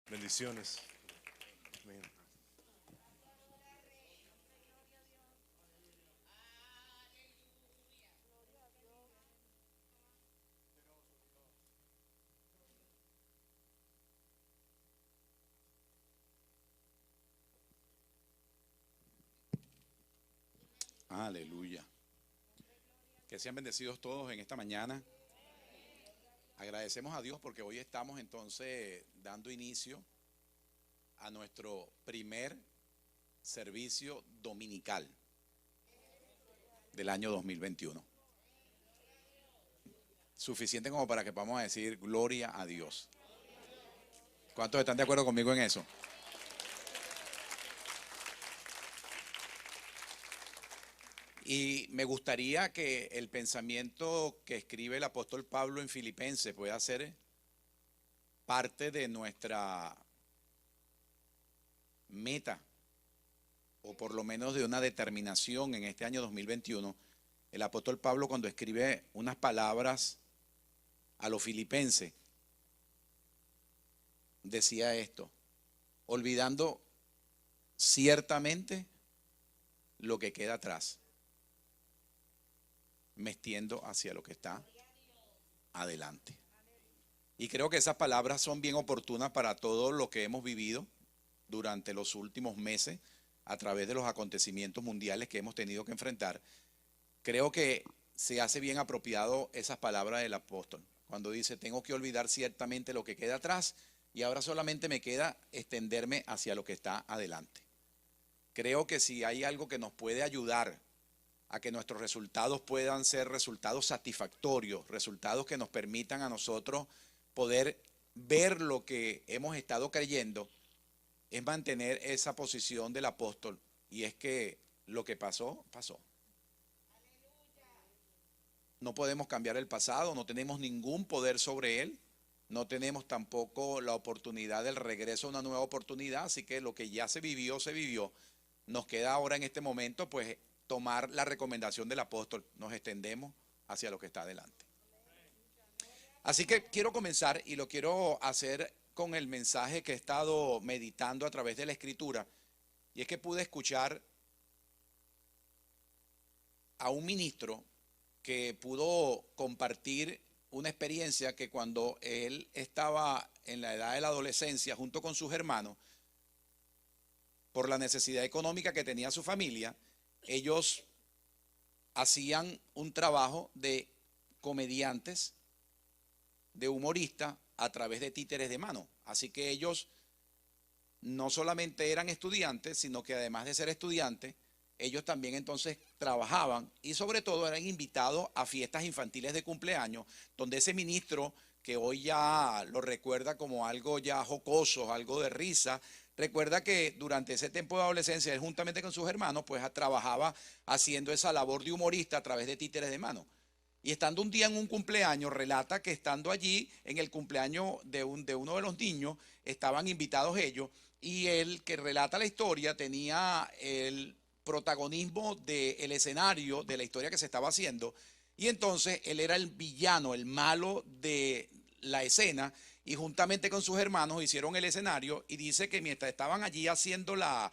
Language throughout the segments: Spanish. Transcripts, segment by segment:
Bendiciones. Amén. Aleluya. Que sean bendecidos todos en esta mañana. Agradecemos a Dios porque hoy estamos entonces dando inicio a nuestro primer servicio dominical del año 2021. Suficiente como para que podamos decir gloria a Dios. ¿Cuántos están de acuerdo conmigo en eso? Y me gustaría que el pensamiento que escribe el apóstol Pablo en Filipenses pueda ser parte de nuestra meta, o por lo menos de una determinación en este año 2021. El apóstol Pablo, cuando escribe unas palabras a los filipenses, decía esto: olvidando ciertamente lo que queda atrás, me extiendo hacia lo que está adelante. Y creo que esas palabras son bien oportunas para todo lo que hemos vivido durante los últimos meses a través de los acontecimientos mundiales que hemos tenido que enfrentar. Creo que se hace bien apropiado esas palabras del apóstol cuando dice: tengo que olvidar ciertamente lo que queda atrás y ahora solamente me queda extenderme hacia lo que está adelante. Creo que si hay algo que nos puede ayudar a que nuestros resultados puedan ser resultados satisfactorios, resultados que nos permitan a nosotros poder ver lo que hemos estado creyendo, es mantener esa posición del apóstol, y es que lo que pasó, pasó. No podemos cambiar el pasado, no tenemos ningún poder sobre él, no tenemos tampoco la oportunidad del regreso a una nueva oportunidad, así que lo que ya se vivió, se vivió. Nos queda ahora en este momento pues tomar la recomendación del apóstol, nos extendemos hacia lo que está adelante. Así que quiero comenzar y lo quiero hacer con el mensaje que he estado meditando a través de la escritura, y es que pude escuchar a un ministro que pudo compartir una experiencia que cuando él estaba en la edad de la adolescencia junto con sus hermanos, por la necesidad económica que tenía su familia, ellos hacían un trabajo de comediantes, de humoristas, a través de títeres de mano. Así que ellos no solamente eran estudiantes, sino que además de ser estudiantes, ellos también entonces trabajaban y sobre todo eran invitados a fiestas infantiles de cumpleaños, donde ese ministro, que hoy ya lo recuerda como algo ya jocoso, algo de risa, recuerda que durante ese tiempo de adolescencia, él juntamente con sus hermanos, pues trabajaba haciendo esa labor de humorista a través de títeres de mano. Y estando un día en un cumpleaños, relata que estando allí en el cumpleaños de uno de los niños, estaban invitados ellos, y él, que relata la historia, tenía el protagonismo del escenario de la historia que se estaba haciendo, y entonces él era el villano, el malo de la escena, y juntamente con sus hermanos hicieron el escenario, y dice que mientras estaban allí haciendo la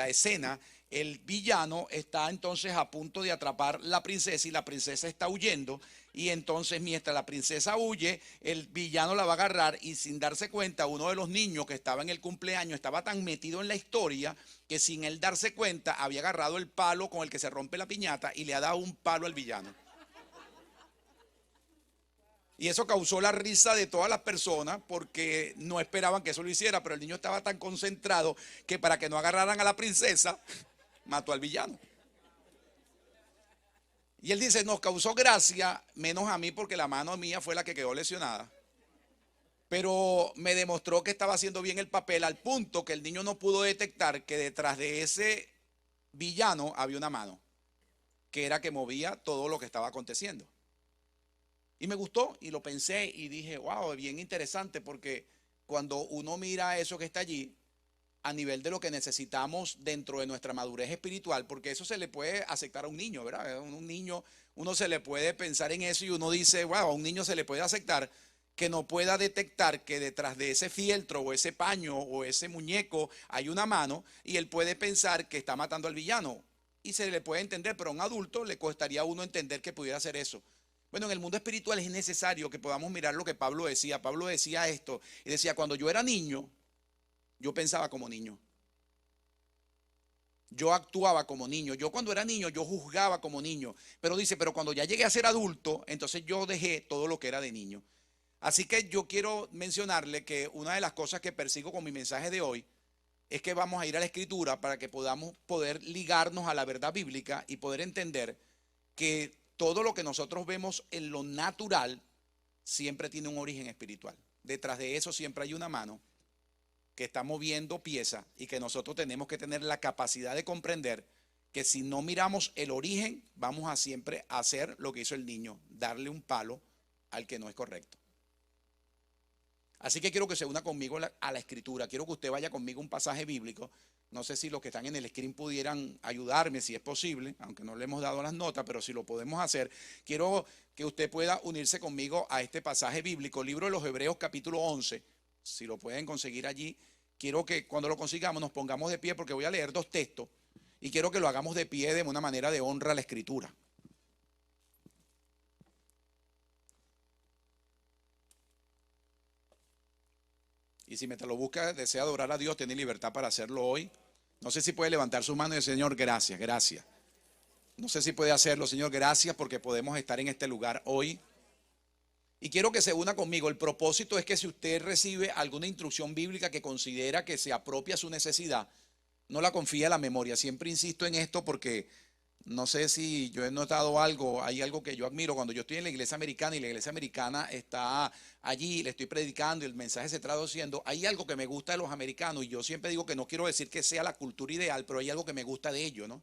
escena, el villano está entonces a punto de atrapar la princesa y la princesa está huyendo, y entonces mientras la princesa huye, el villano la va a agarrar, y sin darse cuenta, uno de los niños que estaba en el cumpleaños estaba tan metido en la historia que sin él darse cuenta había agarrado el palo con el que se rompe la piñata y le ha dado un palo al villano. Y eso causó la risa de todas las personas porque no esperaban que eso lo hiciera, pero el niño estaba tan concentrado que para que no agarraran a la princesa, mató al villano. Y él dice: nos causó gracia, menos a mí porque la mano mía fue la que quedó lesionada. Pero me demostró que estaba haciendo bien el papel, al punto que el niño no pudo detectar que detrás de ese villano había una mano, que era que movía todo lo que estaba aconteciendo. Y me gustó y lo pensé y dije: wow, es bien interesante, porque cuando uno mira eso que está allí, a nivel de lo que necesitamos dentro de nuestra madurez espiritual, porque eso se le puede aceptar a un niño, ¿verdad? Un niño, uno se le puede pensar en eso y uno dice: wow, a un niño se le puede aceptar. que no pueda detectar que detrás de ese fieltro o ese paño o ese muñeco hay una mano, y él puede pensar que está matando al villano y se le puede entender, pero a un adulto le costaría a uno entender que pudiera hacer eso. Bueno, en el mundo espiritual es necesario que podamos mirar lo que Pablo decía. Pablo decía esto y decía: cuando yo era niño, yo pensaba como niño. Yo actuaba como niño. Yo cuando era niño, yo juzgaba como niño. Pero dice, pero cuando ya llegué a ser adulto, entonces yo dejé todo lo que era de niño. Así que yo quiero mencionarle que una de las cosas que persigo con mi mensaje de hoy es que vamos a ir a la Escritura para que podamos poder ligarnos a la verdad bíblica y poder entender que todo lo que nosotros vemos en lo natural siempre tiene un origen espiritual. Detrás de eso siempre hay una mano que está moviendo piezas, y que nosotros tenemos que tener la capacidad de comprender que si no miramos el origen, vamos a siempre hacer lo que hizo el niño: darle un palo al que no es correcto. Así que quiero que se una conmigo a la Escritura. Quiero que usted vaya conmigo a un pasaje bíblico. No sé si los que están en el screen pudieran ayudarme, si es posible, aunque no le hemos dado las notas, pero si lo podemos hacer. Quiero que usted pueda unirse conmigo a este pasaje bíblico, libro de los Hebreos capítulo 11. Si lo pueden conseguir allí, quiero que cuando lo consigamos nos pongamos de pie, porque voy a leer dos textos y quiero que lo hagamos de pie de una manera de honra a la Escritura. Y si mientras lo busca desea adorar a Dios, tiene libertad para hacerlo hoy. No sé si puede levantar su mano y decir: Señor, gracias, gracias. No sé si puede hacerlo. Señor, gracias porque podemos estar en este lugar hoy. Y quiero que se una conmigo. El propósito es que si usted recibe alguna instrucción bíblica que considera que se apropia a su necesidad, no la confíe a la memoria. Siempre insisto en esto porque no sé si yo he notado algo. Hay algo que yo admiro cuando yo estoy en la iglesia americana y la iglesia americana está allí, le estoy predicando y el mensaje se está traduciendo. Hay algo que me gusta de los americanos, y yo siempre digo que no quiero decir que sea la cultura ideal, pero hay algo que me gusta de ellos, ¿no?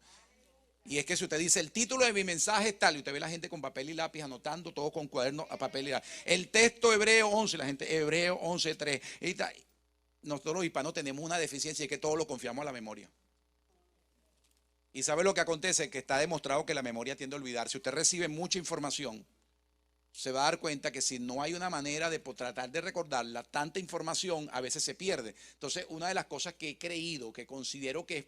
Y es que si usted dice: el título de mi mensaje es tal, y usted ve la gente con papel y lápiz anotando, todo con cuaderno a papel y lápiz. El texto Hebreo 11, la gente Hebreo 11:3. Nosotros los hispanos tenemos una deficiencia, y es que todo lo confiamos a la memoria. Y sabe lo que acontece, que está demostrado que la memoria tiende a olvidar. Si usted recibe mucha información, se va a dar cuenta que si no hay una manera de tratar de recordarla, tanta información a veces se pierde. Entonces, una de las cosas que he creído, que considero que es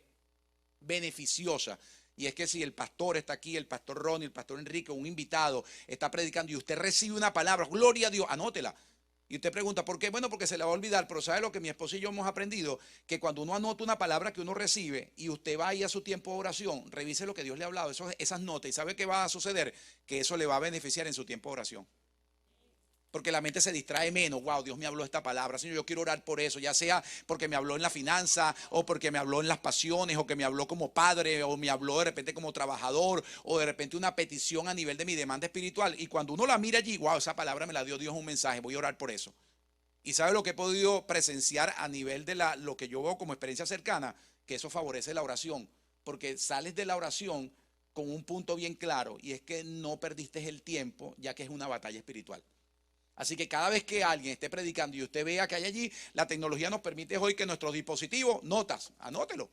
beneficiosa, y es que si el pastor está aquí, el pastor Ronnie, el pastor Enrique, un invitado está predicando y usted recibe una palabra, gloria a Dios, anótela. Y usted pregunta: ¿por qué? Bueno, porque se la va a olvidar. Pero ¿sabe lo que mi esposa y yo hemos aprendido? Que cuando uno anota una palabra que uno recibe y usted va ahí a su tiempo de oración, revise lo que Dios le ha hablado, esas notas, y ¿sabe qué va a suceder? Que eso le va a beneficiar en su tiempo de oración. Porque la mente se distrae menos. Wow, Dios me habló esta palabra. Señor, yo quiero orar por eso. Ya sea porque me habló en la finanza, o porque me habló en las pasiones, o que me habló como padre, o me habló de repente como trabajador, o de repente una petición a nivel de mi demanda espiritual. Y cuando uno la mira allí, wow, esa palabra me la dio Dios, un mensaje. Voy a orar por eso. Y ¿sabe lo que he podido presenciar a nivel de lo que yo veo como experiencia cercana? Que eso favorece la oración. Porque sales de la oración con un punto bien claro, y es que no perdiste el tiempo, ya que es una batalla espiritual. Así que cada vez que alguien esté predicando y usted vea que hay allí, la tecnología nos permite hoy que nuestros dispositivos, notas, anótelo.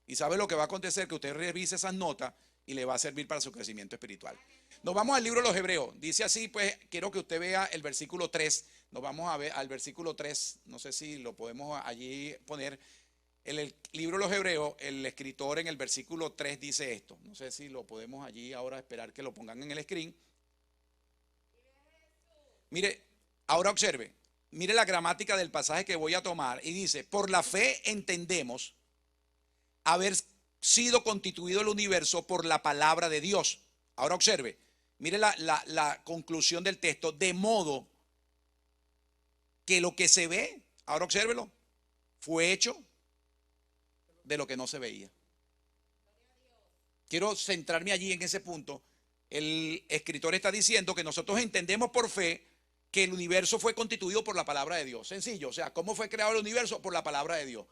Y sabe lo que va a acontecer, que usted revise esas notas y le va a servir para su crecimiento espiritual. Nos vamos al libro de los Hebreos. Dice así, pues quiero que usted vea el versículo 3. Nos vamos a ver al versículo 3. No sé si lo podemos allí poner. En el libro de los Hebreos, el escritor en el versículo 3 dice esto. No sé si lo podemos allí ahora esperar que lo pongan en el screen. Mire, ahora observe, mire la gramática del pasaje que voy a tomar, y dice: por la fe entendemos haber sido constituido el universo por la palabra de Dios. Ahora observe, mire la conclusión del texto: de modo que lo que se ve, ahora obsérvelo, fue hecho de lo que no se veía. Quiero centrarme allí en ese punto. El escritor está diciendo que nosotros entendemos por fe que el universo fue constituido por la palabra de Dios. Sencillo, o sea, ¿cómo fue creado el universo? Por la palabra de Dios.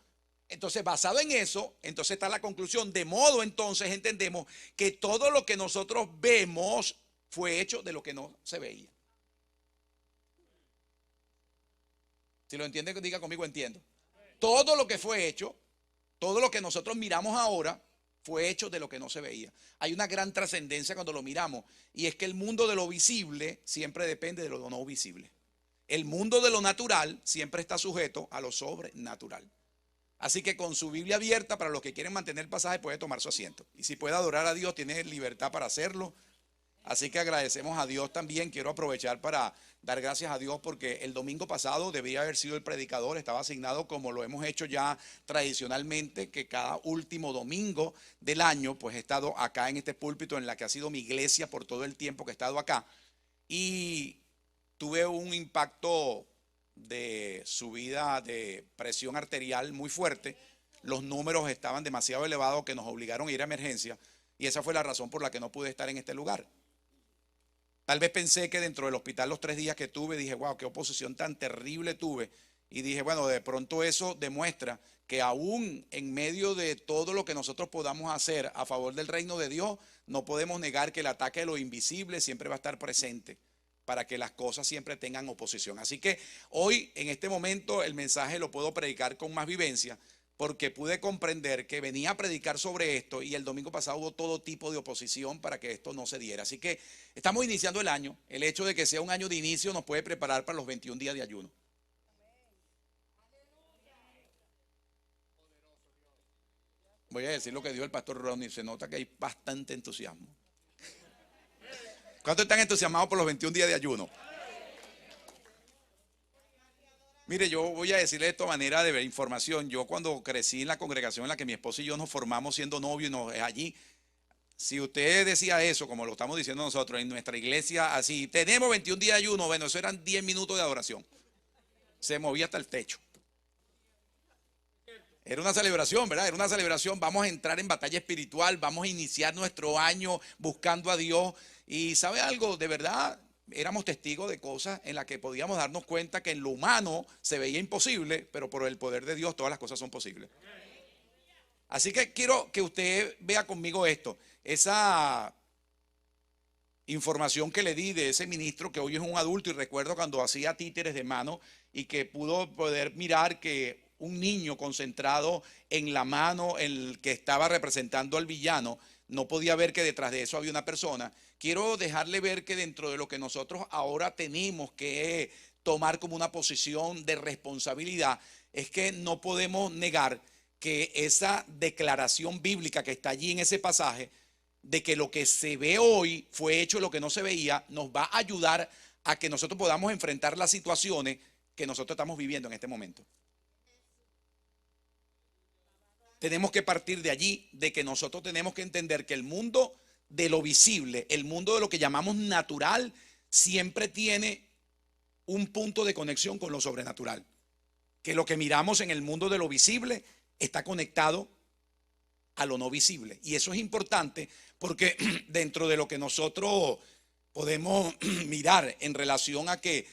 Entonces, basado en eso, entonces está la conclusión. De modo, entonces, entendemos que todo lo que nosotros vemos fue hecho de lo que no se veía. Si lo entiende, diga conmigo: entiendo. Todo lo que fue hecho, todo lo que nosotros miramos ahora, fue hecho de lo que no se veía. Hay una gran trascendencia cuando lo miramos, y es que el mundo de lo visible siempre depende de lo no visible. el mundo de lo natural siempre está sujeto a lo sobrenatural. Así que con su Biblia abierta, para los que quieren mantener el pasaje, puede tomar su asiento. Y si puede adorar a Dios, tiene libertad para hacerlo. Así que agradecemos a Dios también. Quiero aprovechar para dar gracias a Dios porque el domingo pasado debía haber sido el predicador. Estaba asignado, como lo hemos hecho ya tradicionalmente, que cada último domingo del año pues he estado acá en este púlpito en la que ha sido mi iglesia por todo el tiempo que he estado acá. Y tuve un impacto de subida de presión arterial muy fuerte. Los números estaban demasiado elevados que nos obligaron a ir a emergencia. Y esa fue la razón por la que no pude estar en este lugar. Tal vez pensé que dentro del hospital los 3 días que tuve, dije, wow, qué oposición tan terrible tuve. Y dije, bueno, de pronto eso demuestra que aún en medio de todo lo que nosotros podamos hacer a favor del reino de Dios, no podemos negar que el ataque de lo invisible siempre va a estar presente para que las cosas siempre tengan oposición. Así que hoy, en este momento, el mensaje lo puedo predicar con más vivencia, porque pude comprender que venía a predicar sobre esto y el domingo pasado hubo todo tipo de oposición para que esto no se diera. Así que estamos iniciando el año. El hecho de que sea un año de inicio nos puede preparar para los 21 días de ayuno. Voy a decir lo que dijo el pastor Ronnie. Se nota que hay bastante entusiasmo. ¿Cuántos están entusiasmados por los 21 días de ayuno? Mire, yo voy a decirle esto a manera de información. Yo cuando crecí en la congregación en la que mi esposo y yo nos formamos siendo novios allí, si usted decía eso, como lo estamos diciendo nosotros en nuestra iglesia, así, tenemos 21 días de ayuno, bueno, eso eran 10 minutos de adoración. Se movía hasta el techo. Era una celebración, ¿verdad? Era una celebración. Vamos a entrar en batalla espiritual, vamos a iniciar nuestro año buscando a Dios. Y ¿sabe algo? De verdad, éramos testigos de cosas en las que podíamos darnos cuenta que en lo humano se veía imposible, pero por el poder de Dios todas las cosas son posibles. Así que quiero que usted vea conmigo esto. Esa información que le di de ese ministro que hoy es un adulto, y recuerdo cuando hacía títeres de mano y que pudo poder mirar que un niño concentrado en la mano, el que estaba representando al villano, no podía ver que detrás de eso había una persona. Quiero dejarle ver que dentro de lo que nosotros ahora tenemos que tomar como una posición de responsabilidad, es que no podemos negar que esa declaración bíblica que está allí en ese pasaje, de que lo que se ve hoy fue hecho lo que no se veía, nos va a ayudar a que nosotros podamos enfrentar las situaciones que nosotros estamos viviendo en este momento. Tenemos que partir de allí, de que nosotros tenemos que entender que el mundo de lo visible, el mundo de lo que llamamos natural, siempre tiene un punto de conexión con lo sobrenatural. Que lo que miramos en el mundo de lo visible está conectado a lo no visible. Y eso es importante porque dentro de lo que nosotros podemos mirar en relación a que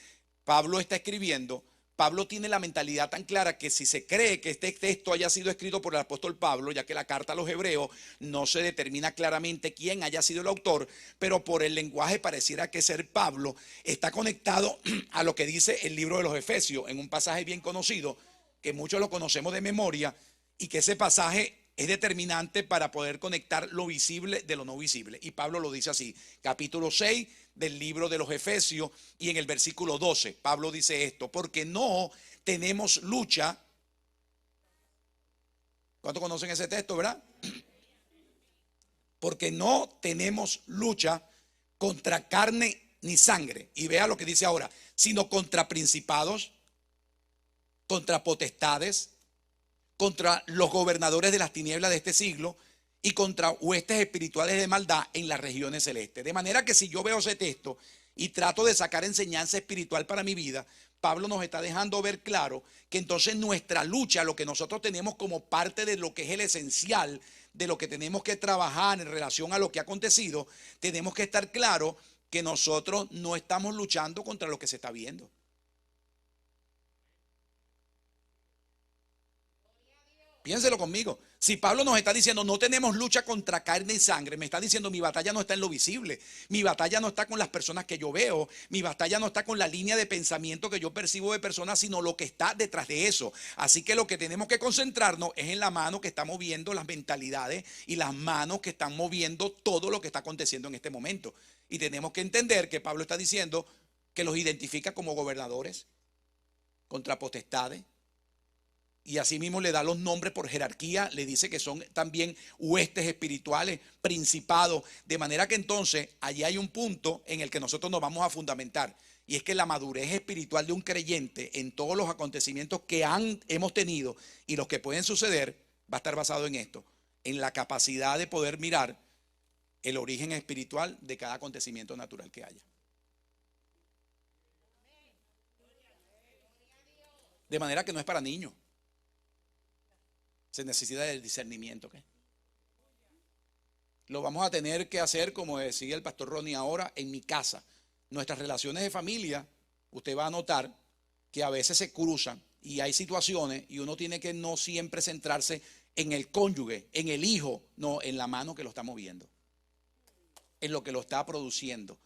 Pablo está escribiendo, Pablo tiene la mentalidad tan clara que si se cree que este texto haya sido escrito por el apóstol Pablo, ya que la carta a los hebreos no se determina claramente quién haya sido el autor, pero por el lenguaje pareciera que ser Pablo, está conectado a lo que dice el libro de los Efesios, en un pasaje bien conocido, que muchos lo conocemos de memoria, y que ese pasaje es determinante para poder conectar lo visible de lo no visible. Y Pablo lo dice así, capítulo 6 del libro de los Efesios, y en el versículo 12, Pablo dice esto: porque no tenemos lucha. ¿Cuántos conocen ese texto, verdad? Porque no tenemos lucha contra carne ni sangre. Y vea lo que dice ahora, sino contra principados, contra potestades, contra los gobernadores de las tinieblas de este siglo y contra huestes espirituales de maldad en las regiones celestes. De manera que si yo veo ese texto y trato de sacar enseñanza espiritual para mi vida, Pablo nos está dejando ver claro que entonces nuestra lucha, lo que nosotros tenemos como parte de lo que es el esencial, de lo que tenemos que trabajar en relación a lo que ha acontecido, tenemos que estar claros que nosotros no estamos luchando contra lo que se está viendo. Piénselo conmigo. Si Pablo nos está diciendo no tenemos lucha contra carne y sangre, me está diciendo mi batalla no está en lo visible, mi batalla no está con las personas que yo veo, mi batalla no está con la línea de pensamiento que yo percibo de personas, sino lo que está detrás de eso. Así que lo que tenemos que concentrarnos es en la mano que está moviendo las mentalidades y las manos que están moviendo todo lo que está aconteciendo en este momento. Y tenemos que entender que Pablo está diciendo, que los identifica como gobernadores, contra potestades, y asimismo le da los nombres por jerarquía, le dice que son también huestes espirituales, principados, de manera que entonces allí hay un punto en el que nosotros nos vamos a fundamentar, y es que la madurez espiritual de un creyente en todos los acontecimientos que hemos tenido y los que pueden suceder, va a estar basado en esto, en la capacidad de poder mirar el origen espiritual de cada acontecimiento natural que haya. De manera que no es para niños. Se necesita del discernimiento. ¿Okay? Lo vamos a tener que hacer, como decía el pastor Ronnie ahora, en mi casa. Nuestras relaciones de familia, usted va a notar que a veces se cruzan y hay situaciones y uno tiene que no siempre centrarse en el cónyuge, en el hijo, no, en la mano que lo está moviendo, en lo que lo está produciendo.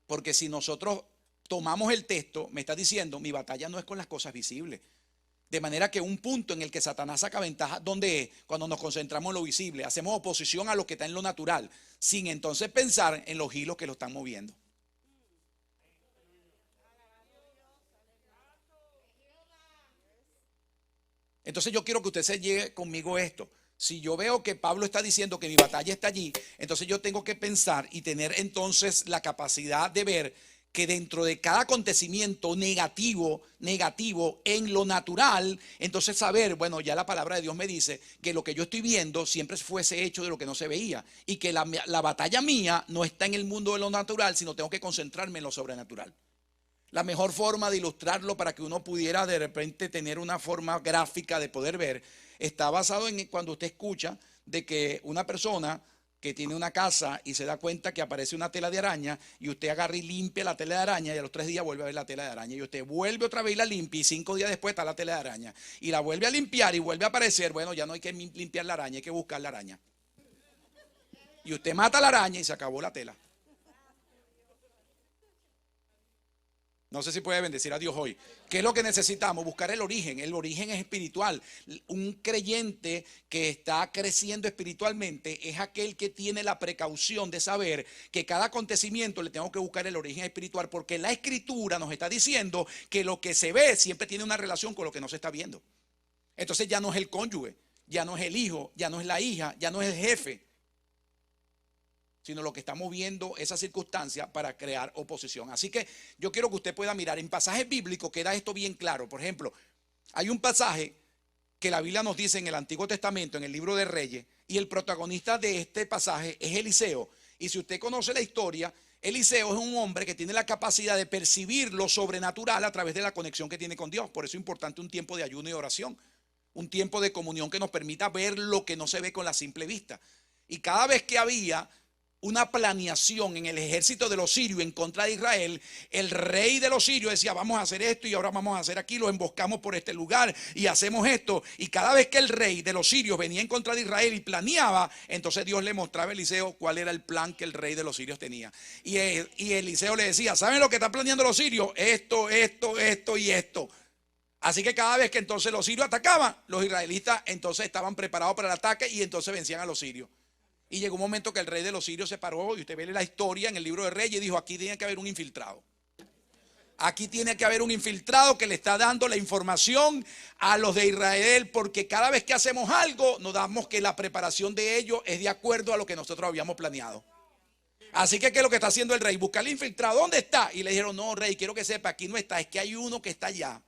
Porque si nosotros tomamos el texto, me está diciendo, mi batalla no es con las cosas visibles. De manera que un punto en el que Satanás saca ventaja, ¿dónde es? Cuando nos concentramos en lo visible, hacemos oposición a lo que está en lo natural, sin entonces pensar en los hilos que lo están moviendo. Entonces yo quiero que usted se lleve conmigo esto. Si yo veo que Pablo está diciendo que mi batalla está allí, entonces yo tengo que pensar y tener entonces la capacidad de ver que dentro de cada acontecimiento negativo en lo natural, entonces saber, bueno, ya la palabra de Dios me dice que lo que yo estoy viendo siempre fuese hecho de lo que no se veía, y que la batalla mía no está en el mundo de lo natural, sino tengo que concentrarme en lo sobrenatural. La mejor forma de ilustrarlo para que uno pudiera de repente tener una forma gráfica de poder ver, está basado en cuando usted escucha de que una persona que tiene una casa y se da cuenta que aparece una tela de araña, y usted agarra y limpia la tela de araña, y a los 3 días vuelve a ver la tela de araña, y usted vuelve otra vez y la limpia, y 5 días después está la tela de araña, y la vuelve a limpiar y vuelve a aparecer. Bueno, ya no hay que limpiar la araña, hay que buscar la araña, y usted mata la araña y se acabó la tela. No sé si puede bendecir a Dios hoy. ¿Qué es lo que necesitamos? Buscar el origen. El origen es espiritual. Un creyente que está creciendo espiritualmente es aquel que tiene la precaución de saber que cada acontecimiento le tengo que buscar el origen espiritual, porque la escritura nos está diciendo que lo que se ve siempre tiene una relación con lo que no se está viendo. Entonces ya no es el cónyuge, ya no es el hijo, ya no es la hija, ya no es el jefe, sino lo que está moviendo esa circunstancia para crear oposición. Así que yo quiero que usted pueda mirar en pasajes bíblicos, queda esto bien claro. Por ejemplo, hay un pasaje que la Biblia nos dice en el Antiguo Testamento, en el libro de Reyes, y el protagonista de este pasaje es Eliseo. Y si usted conoce la historia, Eliseo es un hombre que tiene la capacidad de percibir lo sobrenatural a través de la conexión que tiene con Dios. Por eso es importante un tiempo de ayuno y oración, un tiempo de comunión que nos permita ver lo que no se ve con la simple vista. Y cada vez que había una planeación en el ejército de los sirios en contra de Israel, el rey de los sirios decía, vamos a hacer esto y ahora vamos a hacer aquí, lo emboscamos por este lugar y hacemos esto. Y cada vez que el rey de los sirios venía en contra de Israel y planeaba, entonces Dios le mostraba a Eliseo cuál era el plan que el rey de los sirios tenía. Y Eliseo le decía, ¿saben lo que están planeando los sirios? Esto y esto. Así que cada vez que entonces los sirios atacaban, los israelitas entonces estaban preparados para el ataque y entonces vencían a los sirios. Y llegó un momento que el rey de los sirios se paró, y usted ve la historia en el libro de Reyes, y dijo, aquí tiene que haber un infiltrado. Aquí tiene que haber un infiltrado que le está dando la información a los de Israel, porque cada vez que hacemos algo nos damos que la preparación de ellos es de acuerdo a lo que nosotros habíamos planeado. Así que ¿qué es lo que está haciendo el rey? Buscar al infiltrado. ¿Dónde está? Y le dijeron, no, rey, quiero que sepa, aquí no está, es que hay uno que está allá,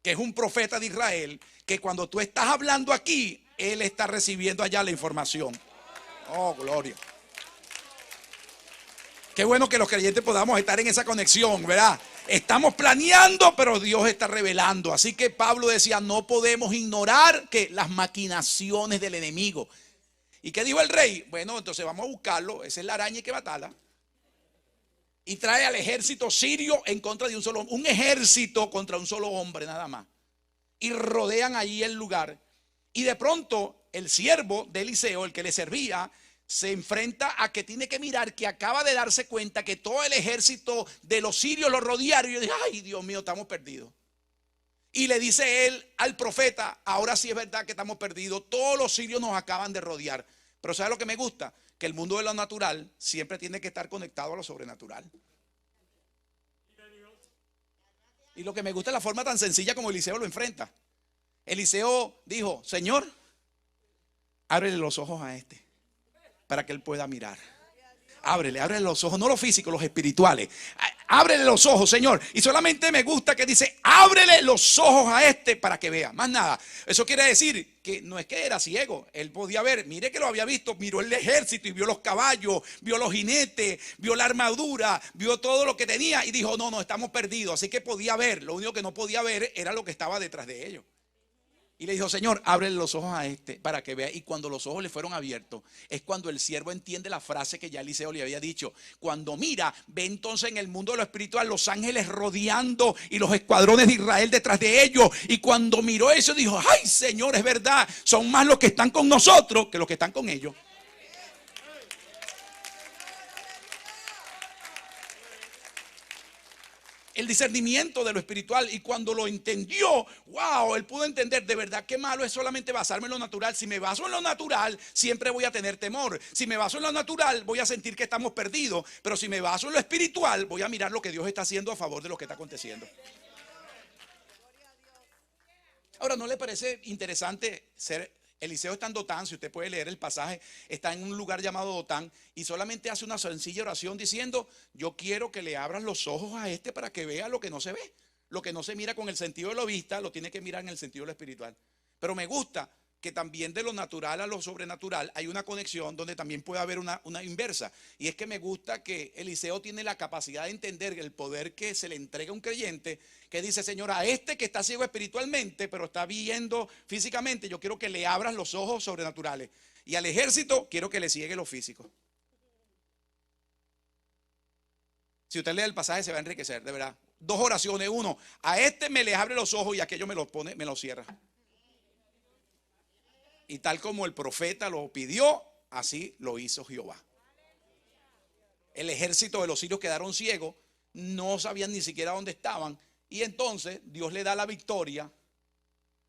que es un profeta de Israel, que cuando tú estás hablando aquí, él está recibiendo allá la información. Oh, gloria. Qué bueno que los creyentes podamos estar en esa conexión, ¿verdad? Estamos planeando, pero Dios está revelando. Así que Pablo decía, no podemos ignorar que las maquinaciones del enemigo. ¿Y qué dijo el rey? Bueno, entonces vamos a buscarlo. Esa es la araña, hay que matarla. Y trae al ejército sirio en contra de un solo hombre. Un ejército contra un solo hombre nada más. Y rodean allí el lugar. Y de pronto el siervo de Eliseo, el que le servía, se enfrenta a que tiene que mirar que acaba de darse cuenta que todo el ejército de los sirios lo rodearon. Y yo dije, ay, Dios mío, estamos perdidos. Y le dice él al profeta, ahora sí es verdad que estamos perdidos, todos los sirios nos acaban de rodear. Pero ¿sabe lo que me gusta? Que el mundo de lo natural siempre tiene que estar conectado a lo sobrenatural. Y lo que me gusta es la forma tan sencilla como Eliseo lo enfrenta. Eliseo dijo: Señor, ábrele los ojos a este para que él pueda mirar. Ábrele los ojos, no los físicos, los espirituales. Ábrele los ojos, Señor. Y solamente me gusta que dice: ábrele los ojos a este para que vea. Más nada. Eso quiere decir que no es que era ciego. Él podía ver. Mire que lo había visto. Miró el ejército y vio los caballos, vio los jinetes, vio la armadura, vio todo lo que tenía y dijo: no, estamos perdidos. Así que podía ver. Lo único que no podía ver era lo que estaba detrás de ellos. Y le dijo: Señor, ábrele los ojos a este para que vea. Y cuando los ojos le fueron abiertos, es cuando el siervo entiende la frase que ya Eliseo le había dicho. Cuando mira, ve entonces en el mundo de lo espiritual los ángeles rodeando y los escuadrones de Israel detrás de ellos. Y cuando miró eso, dijo: ay, Señor, es verdad, son más los que están con nosotros que los que están con ellos. El discernimiento de lo espiritual. Y cuando lo entendió, wow, él pudo entender de verdad qué malo es solamente basarme en lo natural. Si me baso en lo natural, siempre voy a tener temor. Si me baso en lo natural, voy a sentir que estamos perdidos. Pero si me baso en lo espiritual, voy a mirar lo que Dios está haciendo a favor de lo que está aconteciendo. Ahora, ¿no le parece interesante ser? Eliseo está en Dotán, si usted puede leer el pasaje, está en un lugar llamado Dotán y solamente hace una sencilla oración diciendo: yo quiero que le abran los ojos a este para que vea lo que no se ve. Lo que no se mira con el sentido de lo vista, lo tiene que mirar en el sentido de lo espiritual. Pero me gusta que también de lo natural a lo sobrenatural hay una conexión donde también puede haber una inversa. Y es que me gusta que Eliseo tiene la capacidad de entender el poder que se le entrega a un creyente, que dice: Señor, a este que está ciego espiritualmente, pero está viendo físicamente, yo quiero que le abras los ojos sobrenaturales. Y al ejército quiero que le ciegue lo físico. Si usted lee el pasaje se va a enriquecer, de verdad. Dos oraciones: uno, a este me le abre los ojos y a aquello me los pone, me los cierra. Y tal como el profeta lo pidió, así lo hizo Jehová. El ejército de los sirios quedaron ciegos, no sabían ni siquiera dónde estaban. Y entonces Dios le da la victoria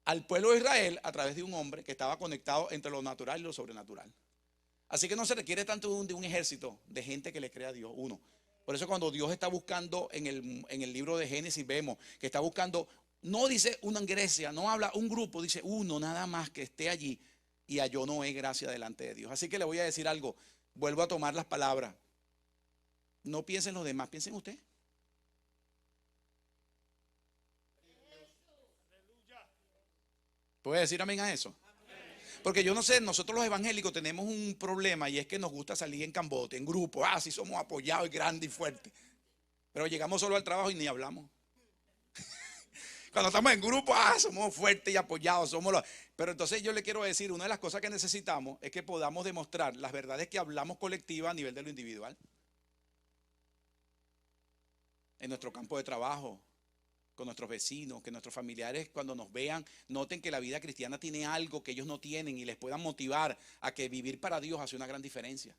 al pueblo de Israel a través de un hombre que estaba conectado entre lo natural y lo sobrenatural. Así que no se requiere tanto de un ejército de gente que le crea a Dios, uno. Por eso cuando Dios está buscando en el libro de Génesis, vemos que está buscando, no dice una iglesia, no habla un grupo, dice uno nada más que esté allí y halló Noé gracia delante de Dios. Así que le voy a decir algo, vuelvo a tomar las palabras. No piensen en los demás, piensen en usted. ¿Puede decir amén a eso? Porque yo no sé, nosotros los evangélicos tenemos un problema y es que nos gusta salir en cambote, en grupo. Sí somos apoyados y grandes y fuertes. Pero llegamos solo al trabajo y ni hablamos. Cuando estamos en grupo, somos fuertes y apoyados. Pero entonces yo le quiero decir, una de las cosas que necesitamos es que podamos demostrar las verdades que hablamos colectiva a nivel de lo individual. En nuestro campo de trabajo, con nuestros vecinos, que nuestros familiares cuando nos vean noten que la vida cristiana tiene algo que ellos no tienen y les puedan motivar a que vivir para Dios hace una gran diferencia.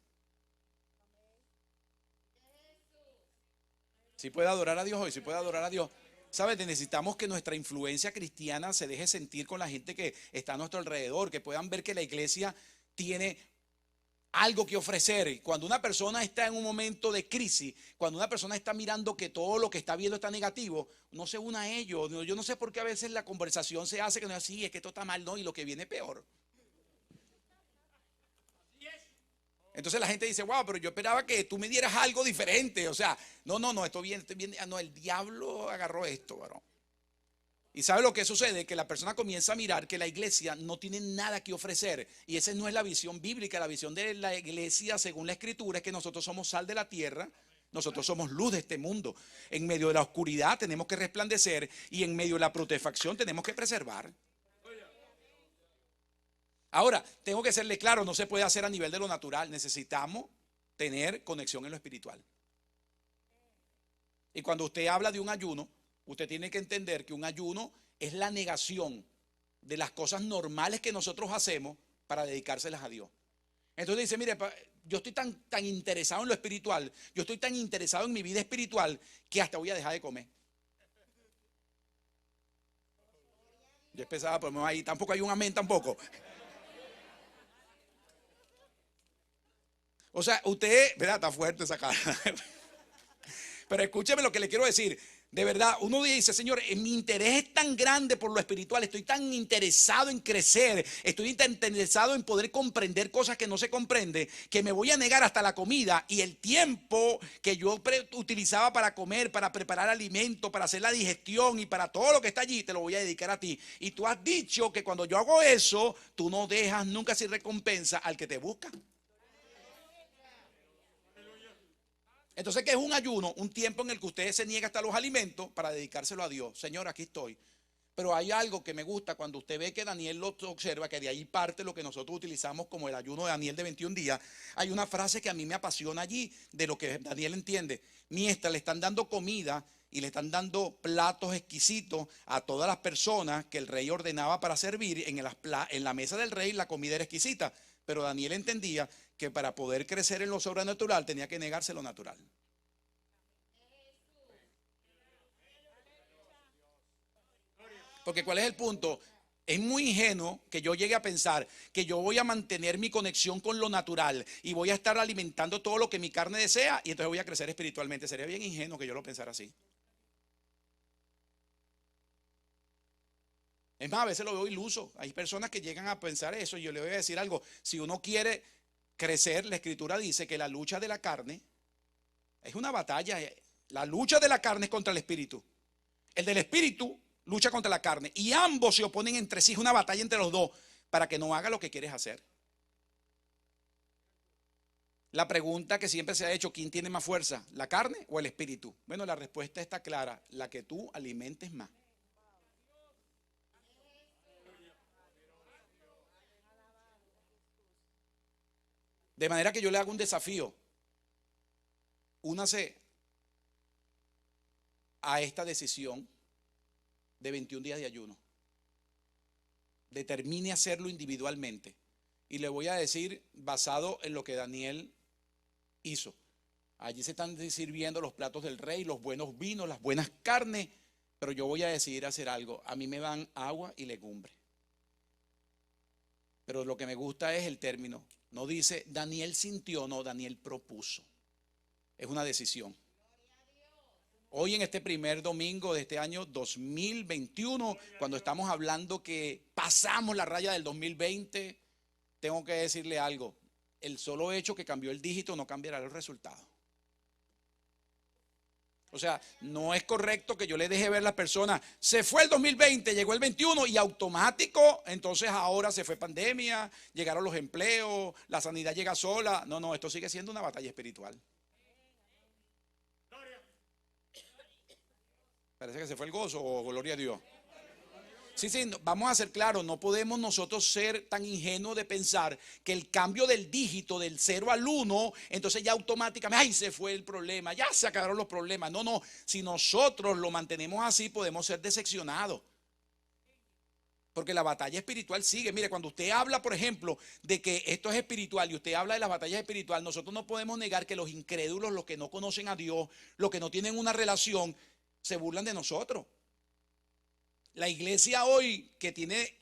Si puede adorar a Dios hoy, si puede adorar a Dios. ¿Sabes? Necesitamos que nuestra influencia cristiana se deje sentir con la gente que está a nuestro alrededor, que puedan ver que la iglesia tiene algo que ofrecer. Cuando una persona está en un momento de crisis, cuando una persona está mirando que todo lo que está viendo está negativo, no se una a ellos. Yo no sé por qué a veces la conversación se hace que no es así, es que esto está mal, no, y lo que viene peor. Entonces la gente dice: wow, pero yo esperaba que tú me dieras algo diferente. O sea, no, esto viene, no, el diablo agarró esto, varón. Y ¿sabe lo que sucede? Que la persona comienza a mirar que la iglesia no tiene nada que ofrecer. Y esa no es la visión bíblica. La visión de la iglesia, según la escritura, es que nosotros somos sal de la tierra. Nosotros somos luz de este mundo. En medio de la oscuridad tenemos que resplandecer y en medio de la putrefacción tenemos que preservar. Ahora, tengo que serle claro, no se puede hacer a nivel de lo natural. Necesitamos tener conexión en lo espiritual. Y cuando usted habla de un ayuno, usted tiene que entender que un ayuno es la negación de las cosas normales que nosotros hacemos para dedicárselas a Dios. Entonces dice: mire, yo estoy tan interesado en lo espiritual, yo estoy tan interesado en mi vida espiritual que hasta voy a dejar de comer. Yo empezaba, pero ahí tampoco hay un amén tampoco. O sea, usted, ¿verdad? Está fuerte esa cara. Pero escúcheme lo que le quiero decir. De verdad, uno dice, Señor, mi interés es tan grande por lo espiritual, estoy tan interesado en crecer, estoy tan interesado en poder comprender cosas que no se comprende, que me voy a negar hasta la comida y el tiempo que yo utilizaba para comer, para preparar alimento, para hacer la digestión y para todo lo que está allí, te lo voy a dedicar a ti. Y tú has dicho que cuando yo hago eso, tú no dejas nunca sin recompensa al que te busca. Entonces, ¿qué es un ayuno? Un tiempo en el que usted se niega hasta los alimentos para dedicárselo a Dios. Señor, aquí estoy. Pero hay algo que me gusta cuando usted ve que Daniel lo observa, que de ahí parte lo que nosotros utilizamos como el ayuno de Daniel de 21 días. Hay una frase que a mí me apasiona allí de lo que Daniel entiende. Mientras le están dando comida y le están dando platos exquisitos a todas las personas que el rey ordenaba para servir, en la mesa del rey la comida era exquisita. Pero Daniel entendía que para poder crecer en lo sobrenatural tenía que negarse lo natural. Porque ¿cuál es el punto? Es muy ingenuo que yo llegue a pensar que yo voy a mantener mi conexión con lo natural y voy a estar alimentando todo lo que mi carne desea y entonces voy a crecer espiritualmente. Sería bien ingenuo que yo lo pensara así. Es más, a veces lo veo iluso. Hay personas que llegan a pensar eso y yo le voy a decir algo. Si uno quiere crecer, la escritura dice que la lucha de la carne es una batalla. La lucha de la carne es contra el espíritu. El del espíritu lucha contra la carne. Y ambos se oponen entre sí. Es una batalla entre los dos para que no haga lo que quieres hacer. La pregunta que siempre se ha hecho, ¿quién tiene más fuerza? ¿La carne o el espíritu? Bueno, la respuesta está clara. La que tú alimentes más. De manera que yo le hago un desafío. Únase a esta decisión de 21 días de ayuno. Determine hacerlo individualmente. Y le voy a decir, basado en lo que Daniel hizo. Allí se están sirviendo los platos del rey, los buenos vinos, las buenas carnes. Pero yo voy a decidir hacer algo. A mí me dan agua y legumbre. Pero lo que me gusta es el término. No dice Daniel sintió, no, Daniel propuso. Es una decisión. Hoy en este primer domingo de este año 2021, cuando estamos hablando que pasamos la raya del 2020, tengo que decirle algo. El solo hecho que cambió el dígito no cambiará el resultado. O sea, no es correcto que yo le deje ver a las personas, se fue el 2020, llegó el 21 y automático, entonces ahora se fue pandemia, llegaron los empleos, la sanidad llega sola. No, no, esto sigue siendo una batalla espiritual. Parece que se fue el gozo o gloria a Dios. Sí, vamos a ser claros, no podemos nosotros ser tan ingenuos de pensar que el cambio del dígito del 0 al 1, entonces ya automáticamente, ¡ay! Se fue el problema, ya se acabaron los problemas. No, no, si nosotros lo mantenemos así, podemos ser decepcionados. Porque la batalla espiritual sigue. Mire, cuando usted habla, por ejemplo, de que esto es espiritual y usted habla de las batallas espirituales, nosotros no podemos negar que los incrédulos, los que no conocen a Dios, los que no tienen una relación, se burlan de nosotros. La iglesia hoy, que tiene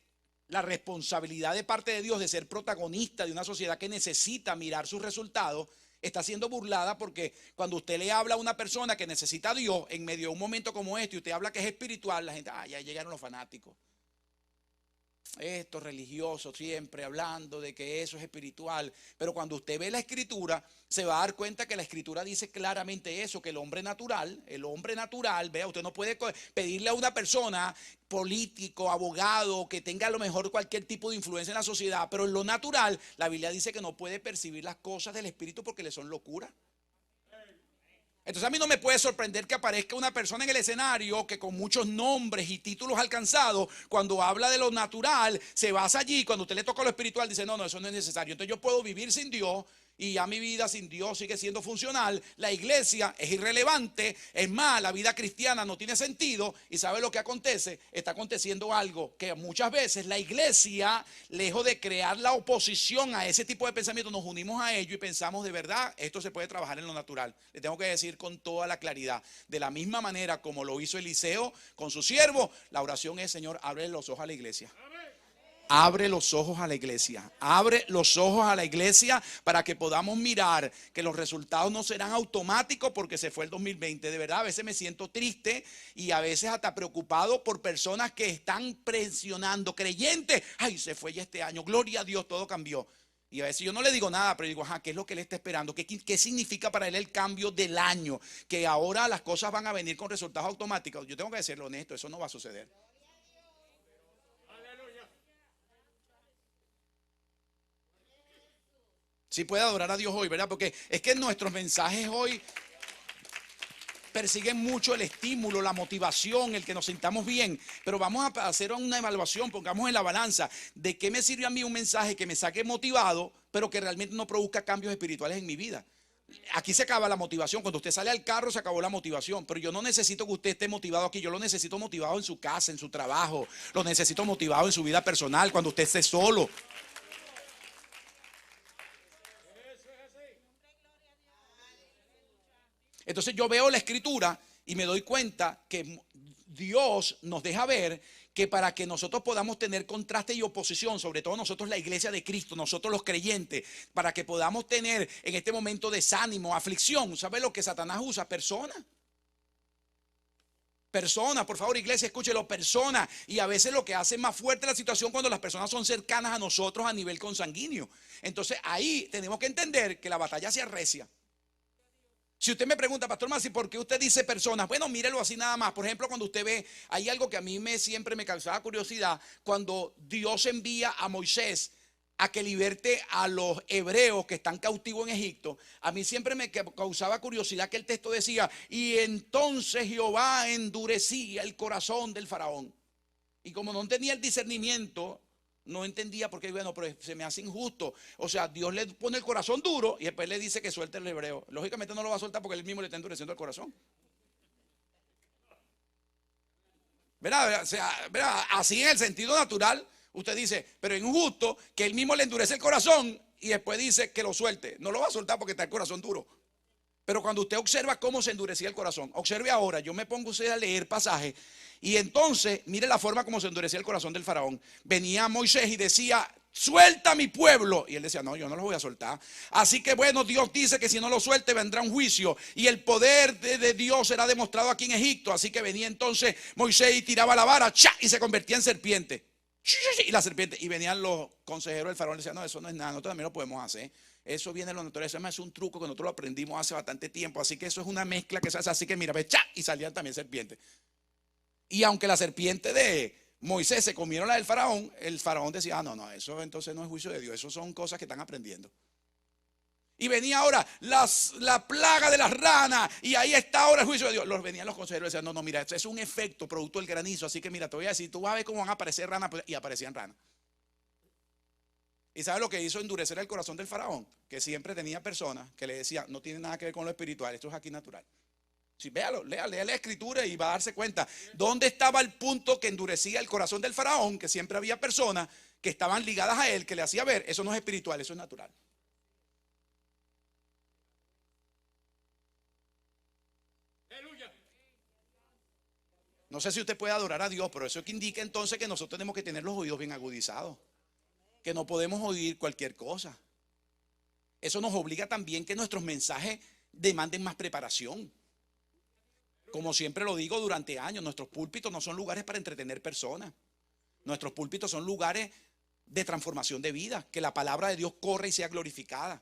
la responsabilidad de parte de Dios de ser protagonista de una sociedad que necesita mirar sus resultados, está siendo burlada porque cuando usted le habla a una persona que necesita a Dios en medio de un momento como este y usted habla que es espiritual, la gente, ya llegaron los fanáticos. Estos religiosos siempre hablando de que eso es espiritual, pero cuando usted ve la escritura se va a dar cuenta que la escritura dice claramente eso, que el hombre natural, vea, usted no puede pedirle a una persona, político, abogado, que tenga a lo mejor cualquier tipo de influencia en la sociedad, pero en lo natural la Biblia dice que no puede percibir las cosas del espíritu porque le son locura. Entonces a mí no me puede sorprender que aparezca una persona en el escenario que con muchos nombres y títulos alcanzados, cuando habla de lo natural, se basa allí, cuando usted le toca lo espiritual, dice, no, eso no es necesario. Entonces yo puedo vivir sin Dios y ya mi vida sin Dios sigue siendo funcional. La iglesia es irrelevante, es más, la vida cristiana no tiene sentido. Y ¿sabe lo que acontece? Está aconteciendo algo que muchas veces la iglesia, lejos de crear la oposición a ese tipo de pensamiento, nos unimos a ello y pensamos de verdad, esto se puede trabajar en lo natural. Le tengo que decir con toda la claridad, de la misma manera como lo hizo Eliseo con su siervo, la oración es, Señor, abre los ojos a la iglesia. Abre los ojos a la iglesia, abre los ojos a la iglesia para que podamos mirar que los resultados no serán automáticos porque se fue el 2020. De verdad, a veces me siento triste y a veces hasta preocupado por personas que están presionando, creyentes. Ay, se fue ya este año, gloria a Dios, todo cambió. Y a veces yo no le digo nada, pero digo, ajá, ¿qué es lo que él está esperando? ¿Qué significa para él el cambio del año? Que ahora las cosas van a venir con resultados automáticos. Yo tengo que decirlo honesto, eso no va a suceder. Sí puede adorar a Dios hoy, ¿verdad? Porque es que nuestros mensajes hoy persiguen mucho el estímulo, la motivación, el que nos sintamos bien. Pero vamos a hacer una evaluación, pongamos en la balanza de qué me sirve a mí un mensaje que me saque motivado, pero que realmente no produzca cambios espirituales en mi vida. Aquí se acaba la motivación. Cuando usted sale al carro se acabó la motivación. Pero yo no necesito que usted esté motivado aquí. Yo lo necesito motivado en su casa, en su trabajo. Lo necesito motivado en su vida personal, cuando usted esté solo. Entonces yo veo la escritura y me doy cuenta que Dios nos deja ver que para que nosotros podamos tener contraste y oposición, sobre todo nosotros la iglesia de Cristo, nosotros los creyentes, para que podamos tener en este momento desánimo, aflicción, ¿sabe lo que Satanás usa? Personas. Personas, por favor, iglesia, escúchelo, personas. Y a veces lo que hace más fuerte la situación cuando las personas son cercanas a nosotros a nivel consanguíneo. Entonces ahí tenemos que entender que la batalla se arrecia. Si usted me pregunta, Pastor Masi, ¿por qué usted dice personas? Bueno, mírelo así nada más. Por ejemplo, cuando usted ve, hay algo que a mí siempre me causaba curiosidad, cuando Dios envía a Moisés a que liberte a los hebreos que están cautivos en Egipto, a mí siempre me causaba curiosidad que el texto decía, y entonces Jehová endurecía el corazón del faraón. Y como no tenía el discernimiento, no entendía por qué, bueno, pero se me hace injusto. O sea, Dios le pone el corazón duro y después le dice que suelte el hebreo. Lógicamente no lo va a soltar porque él mismo le está endureciendo el corazón. ¿Verdad? O sea, ¿verdad? Así en el sentido natural, usted dice, pero es injusto que él mismo le endurece el corazón y después dice que lo suelte. No lo va a soltar porque está el corazón duro. Pero cuando usted observa cómo se endurecía el corazón, observe ahora, yo me pongo usted a leer pasajes y entonces mire la forma como se endurecía el corazón del faraón. Venía Moisés y decía, suelta a mi pueblo. Y él decía, no, yo no lo voy a soltar. Así que bueno, Dios dice que si no lo suelte vendrá un juicio y el poder de Dios será demostrado aquí en Egipto. Así que venía entonces Moisés y tiraba la vara, ¡cha! Y se convertía en serpiente. Y la serpiente, y venían los consejeros del faraón y decían, no, eso no es nada, nosotros también lo podemos hacer. Eso viene de lo natural, eso es un truco que nosotros lo aprendimos hace bastante tiempo. Así que eso es una mezcla que se hace. Así que mira, ve, ¡cha! Y salían también serpientes. Y aunque la serpiente de Moisés se comieron la del faraón, el faraón decía, ah, no, no, eso entonces no es juicio de Dios, eso son cosas que están aprendiendo. Y venía ahora la plaga de las ranas, y ahí está ahora el juicio de Dios. Venían los consejeros y decían, no, no, mira, esto es un efecto producto del granizo, así que mira, te voy a decir, tú vas a ver cómo van a aparecer ranas, y aparecían ranas. ¿Y sabe lo que hizo endurecer el corazón del faraón? Que siempre tenía personas que le decían, no tiene nada que ver con lo espiritual, esto es aquí natural. Sí, véalo, lea la escritura y va a darse cuenta dónde estaba el punto que endurecía el corazón del faraón, que siempre había personas que estaban ligadas a él, que le hacía ver, eso no es espiritual, eso es natural. No sé si usted puede adorar a Dios, pero eso que indica entonces que nosotros tenemos que tener los oídos bien agudizados, que no podemos oír cualquier cosa. Eso nos obliga también que nuestros mensajes demanden más preparación. Como siempre lo digo durante años, nuestros púlpitos no son lugares para entretener personas. Nuestros púlpitos son lugares de transformación de vida, que la palabra de Dios corra y sea glorificada.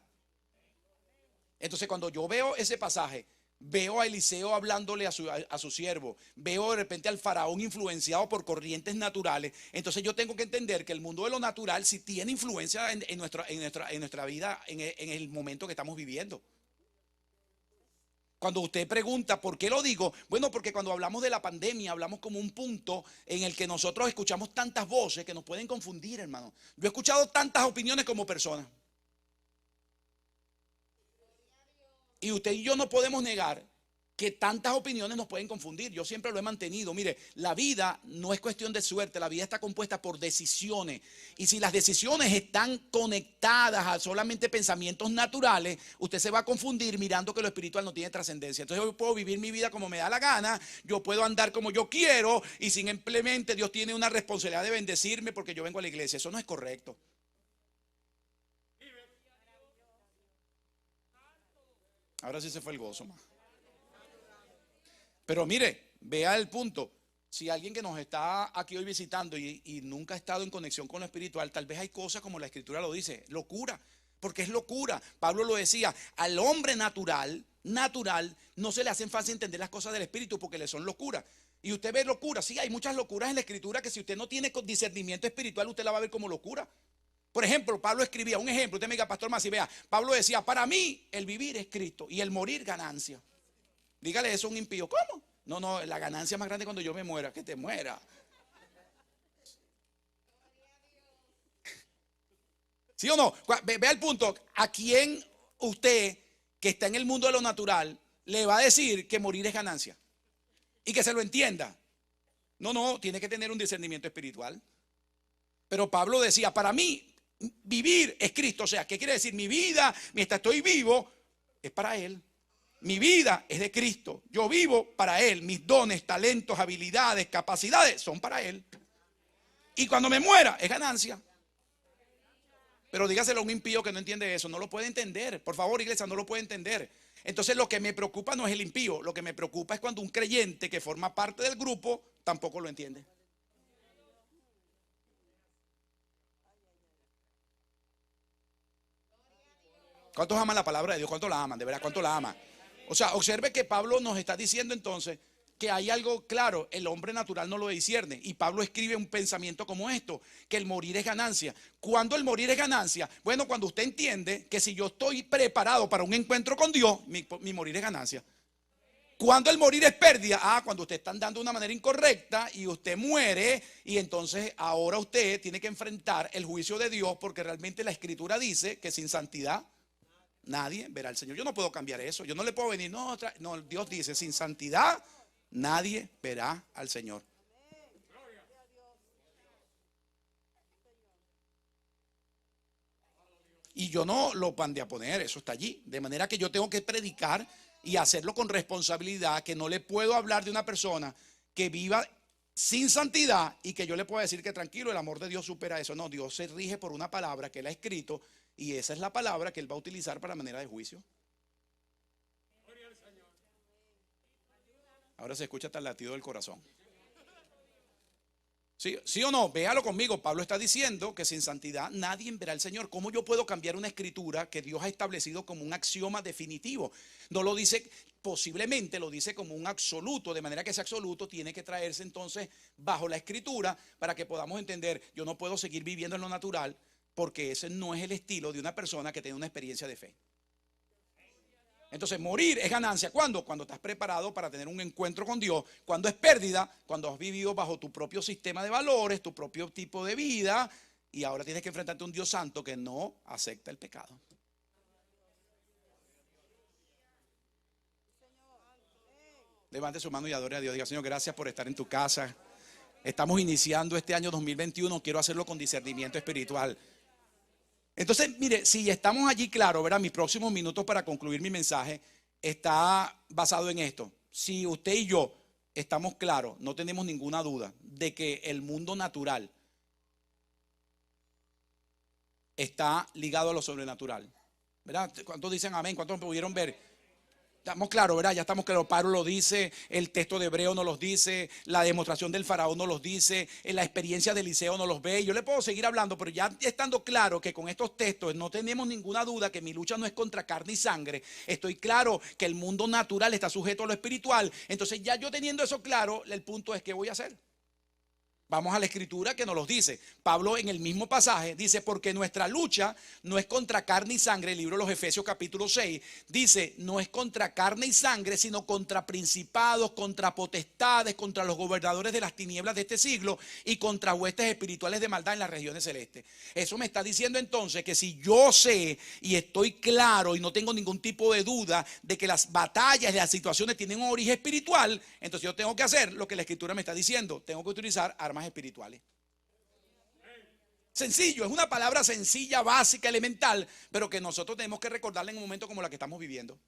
Entonces cuando yo veo ese pasaje, veo a Eliseo hablándole a su siervo, veo de repente al faraón influenciado por corrientes naturales, entonces yo tengo que entender que el mundo de lo natural sí tiene influencia en nuestra vida, en el momento que estamos viviendo. Cuando usted pregunta, ¿por qué lo digo? Bueno, porque cuando hablamos de la pandemia, hablamos como un punto en el que nosotros escuchamos tantas voces que nos pueden confundir, hermano. Yo he escuchado tantas opiniones como personas. Y usted y yo no podemos negar que tantas opiniones nos pueden confundir. Yo siempre lo he mantenido. Mire, la vida no es cuestión de suerte, la vida está compuesta por decisiones. Y si las decisiones están conectadas a solamente pensamientos naturales, usted se va a confundir mirando que lo espiritual no tiene trascendencia. Entonces yo puedo vivir mi vida como me da la gana, yo puedo andar como yo quiero y simplemente Dios tiene una responsabilidad de bendecirme porque yo vengo a la iglesia. Eso no es correcto. Ahora sí se fue el gozo, más. Pero mire, vea el punto. Si alguien que nos está aquí hoy visitando y nunca ha estado en conexión con lo espiritual, tal vez hay cosas como la escritura lo dice, locura, porque es locura. Pablo lo decía, al hombre natural no se le hacen fácil entender las cosas del espíritu porque le son locura. Y usted ve locura, sí, hay muchas locuras en la escritura que si usted no tiene discernimiento espiritual, usted la va a ver como locura. Por ejemplo, Pablo escribía, un ejemplo, usted me diga, Pastor Masi, vea, Pablo decía, para mí el vivir es Cristo y el morir ganancia. Dígale eso a un impío. ¿Cómo? No, la ganancia más grande cuando yo me muera, que te muera. ¿Sí o no? Vea el punto. ¿A quién usted que está en el mundo de lo natural le va a decir que morir es ganancia? Y que se lo entienda. No, tiene que tener un discernimiento espiritual. Pero Pablo decía, para mí vivir es Cristo. O sea, ¿qué quiere decir? Mi vida, mientras estoy vivo, es para Él. Mi vida es de Cristo. Yo vivo para Él. Mis dones, talentos, habilidades, capacidades son para Él. Y cuando me muera es ganancia. Pero dígaselo a un impío que no entiende eso. No lo puede entender. Por favor, iglesia, no lo puede entender. Entonces lo que me preocupa no es el impío. Lo que me preocupa es cuando un creyente que forma parte del grupo tampoco lo entiende. ¿Cuántos aman la palabra de Dios? ¿Cuántos la aman? De verdad, ¿cuántos la aman? O sea, observe que Pablo nos está diciendo entonces que hay algo claro, el hombre natural no lo discierne. Y Pablo escribe un pensamiento como esto, que el morir es ganancia. ¿Cuándo el morir es ganancia? Bueno, cuando usted entiende que si yo estoy preparado para un encuentro con Dios, mi morir es ganancia. ¿Cuándo el morir es pérdida? Cuando usted está andando de una manera incorrecta y usted muere y entonces ahora usted tiene que enfrentar el juicio de Dios porque realmente la escritura dice que sin santidad nadie verá al Señor. Yo no puedo cambiar eso. Yo no le puedo venir. No, Dios dice, sin santidad nadie verá al Señor. Y yo no lo mandé a poner, eso está allí. De manera que yo tengo que predicar y hacerlo con responsabilidad, que no le puedo hablar de una persona que viva sin santidad y que yo le pueda decir que tranquilo, el amor de Dios supera eso. No, Dios se rige por una palabra que Él ha escrito y esa es la palabra que Él va a utilizar para manera de juicio. Ahora se escucha hasta el latido del corazón. ¿Sí o no? Véalo conmigo. Pablo está diciendo que sin santidad nadie verá al Señor. ¿Cómo yo puedo cambiar una escritura que Dios ha establecido como un axioma definitivo? No lo dice, posiblemente lo dice como un absoluto, de manera que ese absoluto tiene que traerse entonces bajo la escritura para que podamos entender, yo no puedo seguir viviendo en lo natural porque ese no es el estilo de una persona que tiene una experiencia de fe. Entonces morir es ganancia. ¿Cuándo? Cuando estás preparado para tener un encuentro con Dios. Cuando es pérdida, cuando has vivido bajo tu propio sistema de valores, tu propio tipo de vida, y ahora tienes que enfrentarte a un Dios santo que no acepta el pecado. Levante su mano y adore a Dios. Diga, Señor, gracias por estar en tu casa. Estamos iniciando este año 2021. Quiero hacerlo con discernimiento espiritual. Entonces, mire, si estamos allí, claro, ¿verdad? Mis próximos minutos para concluir mi mensaje está basado en esto. Si usted y yo estamos claros, no tenemos ninguna duda de que el mundo natural está ligado a lo sobrenatural, ¿verdad? ¿Cuántos dicen amén? ¿Cuántos pudieron ver? Estamos claros, ¿verdad? Ya estamos claros. Pablo lo dice, el texto de Hebreo nos los dice, la demostración del faraón nos los dice, la experiencia de Eliseo nos los ve. Yo le puedo seguir hablando, pero ya estando claro que con estos textos no tenemos ninguna duda que mi lucha no es contra carne y sangre. Estoy claro que el mundo natural está sujeto a lo espiritual. Entonces ya yo teniendo eso claro, el punto es ¿qué voy a hacer? Vamos a la escritura que nos los dice. Pablo en el mismo pasaje dice, porque nuestra lucha no es contra carne y sangre. El libro de los Efesios capítulo 6 dice, no es contra carne y sangre, sino contra principados, contra potestades, contra los gobernadores de las tinieblas de este siglo y contra huestes espirituales de maldad en las regiones celestes. Eso me está diciendo entonces que si yo sé y estoy claro y no tengo ningún tipo de duda de que las batallas y las situaciones tienen un origen espiritual, entonces yo tengo que hacer lo que la escritura me está diciendo. Tengo que utilizar armas espirituales. Sencillo, es una palabra sencilla, básica, elemental, pero que nosotros tenemos que recordarla en un momento como la que estamos viviendo.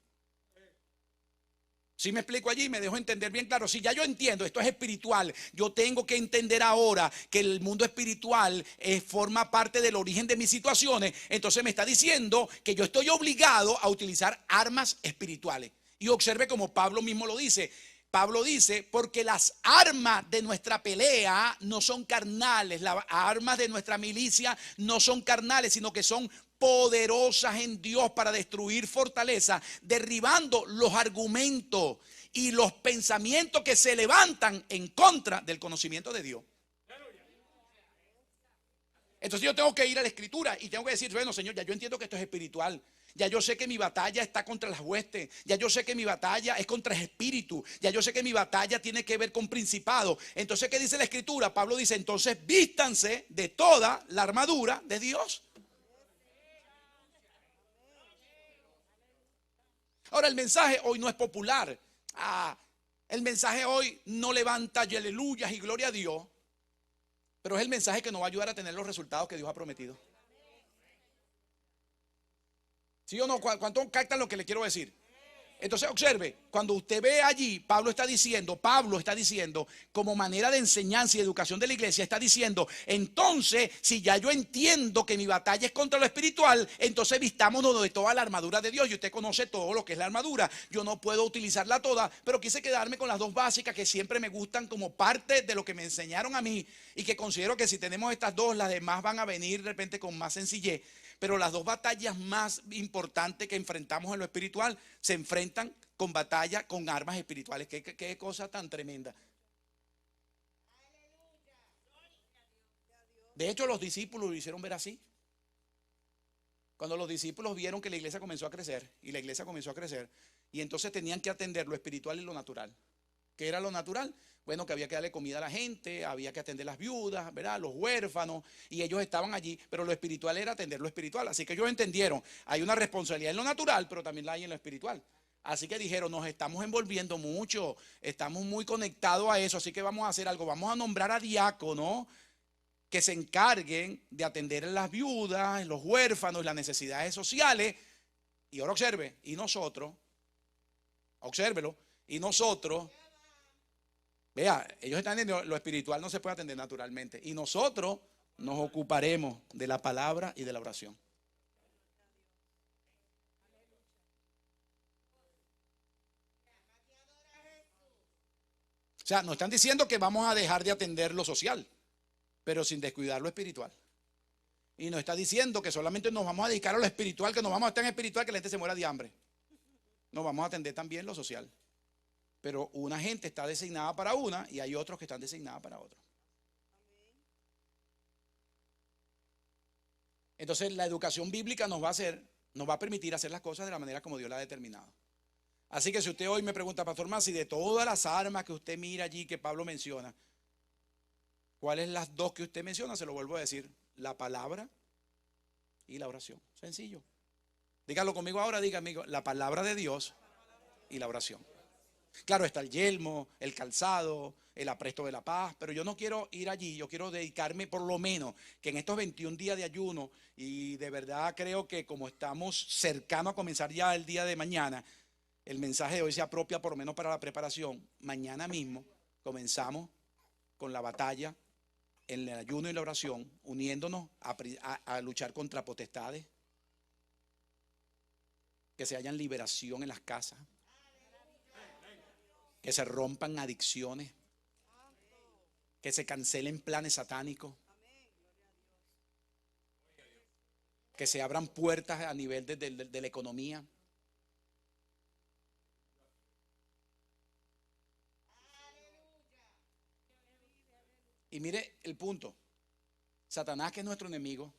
Si me explico allí, me dejo entender bien claro. Si ya yo entiendo, esto es espiritual, yo tengo que entender ahora que el mundo espiritual forma parte del origen de mis situaciones, entonces me está diciendo que yo estoy obligado a utilizar armas espirituales. Y observe como Pablo mismo lo dice. Pablo dice, porque las armas de nuestra pelea no son carnales, las armas de nuestra milicia no son carnales, sino que son poderosas en Dios para destruir fortaleza, derribando los argumentos y los pensamientos que se levantan en contra del conocimiento de Dios. Entonces yo tengo que ir a la escritura y tengo que decir, bueno, Señor, ya yo entiendo que esto es espiritual. Ya yo sé que mi batalla está contra las huestes. Ya yo sé que mi batalla es contra el espíritu. Ya yo sé que mi batalla tiene que ver con principado. Entonces, ¿qué dice la escritura? Pablo dice, entonces vístanse de toda la armadura de Dios. Ahora, el mensaje hoy no es popular. El mensaje hoy no levanta aleluyas y gloria a Dios. Pero es el mensaje que nos va a ayudar a tener los resultados que Dios ha prometido. ¿Sí o no? ¿Cuánto captan lo que le quiero decir? Entonces observe, cuando usted ve allí, Pablo está diciendo, como manera de enseñanza y educación de la iglesia, está diciendo, entonces, si ya yo entiendo que mi batalla es contra lo espiritual, entonces vistámonos de toda la armadura de Dios. Y usted conoce todo lo que es la armadura. Yo no puedo utilizarla toda, pero quise quedarme con las dos básicas que siempre me gustan como parte de lo que me enseñaron a mí y que considero que si tenemos estas dos, las demás van a venir de repente con más sencillez. Pero las dos batallas más importantes que enfrentamos en lo espiritual se enfrentan con batalla con armas espirituales. Qué cosa tan tremenda. De hecho, los discípulos lo hicieron ver así. Cuando los discípulos vieron que la iglesia comenzó a crecer y entonces tenían que atender lo espiritual y lo natural. ¿Qué era lo natural? Bueno, que había que darle comida a la gente, había que atender las viudas, ¿verdad? Los huérfanos, y ellos estaban allí, pero lo espiritual era atender lo espiritual. Así que ellos entendieron, hay una responsabilidad en lo natural, pero también la hay en lo espiritual. Así que dijeron, nos estamos envolviendo mucho, estamos muy conectados a eso, así que vamos a hacer algo, vamos a nombrar a diáconos que se encarguen de atender a las viudas, los huérfanos, las necesidades sociales. Y ahora observe, y nosotros, obsérvelo, y nosotros, vea, ellos están entendiendo, lo espiritual no se puede atender naturalmente. Y nosotros nos ocuparemos de la palabra y de la oración. O sea, nos están diciendo que vamos a dejar de atender lo social, pero sin descuidar lo espiritual. Y nos está diciendo que solamente nos vamos a dedicar a lo espiritual, que nos vamos a estar en espiritual, que la gente se muera de hambre. Nos vamos a atender también lo social. Pero una gente está designada para una y hay otros que están designados para otra. Entonces la educación bíblica nos va a permitir hacer las cosas de la manera como Dios la ha determinado. Así que si usted hoy me pregunta, Pastor Masi, de todas las armas que usted mira allí que Pablo menciona, ¿cuáles las dos que usted menciona? Se lo vuelvo a decir, la palabra y la oración. Sencillo. Dígalo conmigo ahora, diga amigo, la palabra de Dios y la oración. Claro, está el yelmo, el calzado, el apresto de la paz, pero yo no quiero ir allí, yo quiero dedicarme por lo menos que en estos 21 días de ayuno, y de verdad creo que como estamos cercanos a comenzar ya el día de mañana, el mensaje de hoy se apropia por lo menos para la preparación. Mañana mismo comenzamos con la batalla en el ayuno y la oración, uniéndonos a luchar contra potestades, que se hayan liberación en las casas, que se rompan adicciones, que se cancelen planes satánicos, que se abran puertas a nivel de la economía. Y mire, el punto. Satanás, que es nuestro enemigo,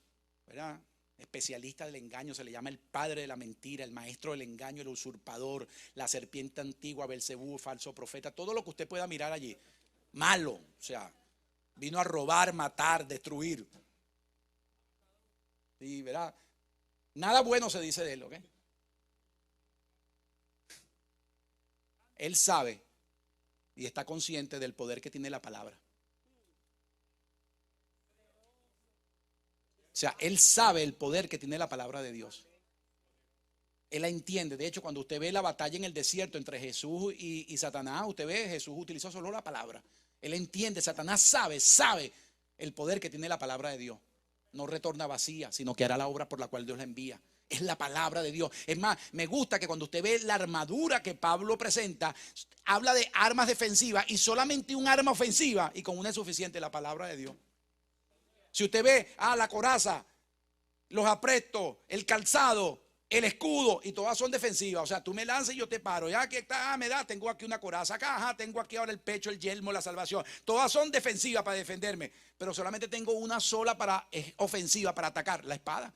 ¿verdad? Especialista del engaño, se le llama el padre de la mentira, el maestro del engaño, el usurpador, la serpiente antigua, Belcebú, falso profeta, todo lo que usted pueda mirar allí. Malo, o sea, vino a robar, matar, destruir. Y verá, nada bueno se dice de él, ¿ok? Él sabe y está consciente del poder que tiene la palabra. O sea, él sabe el poder que tiene la palabra de Dios. Él la entiende. De hecho, cuando usted ve la batalla en el desierto entre Jesús y Satanás, usted ve, Jesús utilizó solo la palabra. Él entiende, Satanás sabe el poder que tiene la palabra de Dios. No retorna vacía, sino que hará la obra por la cual Dios la envía. Es la palabra de Dios. Es más, me gusta que cuando usted ve la armadura que Pablo presenta, habla de armas defensivas y solamente un arma ofensiva, y con una es suficiente, la palabra de Dios. Si usted ve, la coraza, los aprestos, el calzado, el escudo, y todas son defensivas. O sea, tú me lanzas y yo te paro. Ya que está, me da, tengo aquí una coraza acá, tengo aquí ahora el pecho, el yelmo, la salvación. Todas son defensivas para defenderme, pero solamente tengo una sola ofensiva para atacar, la espada.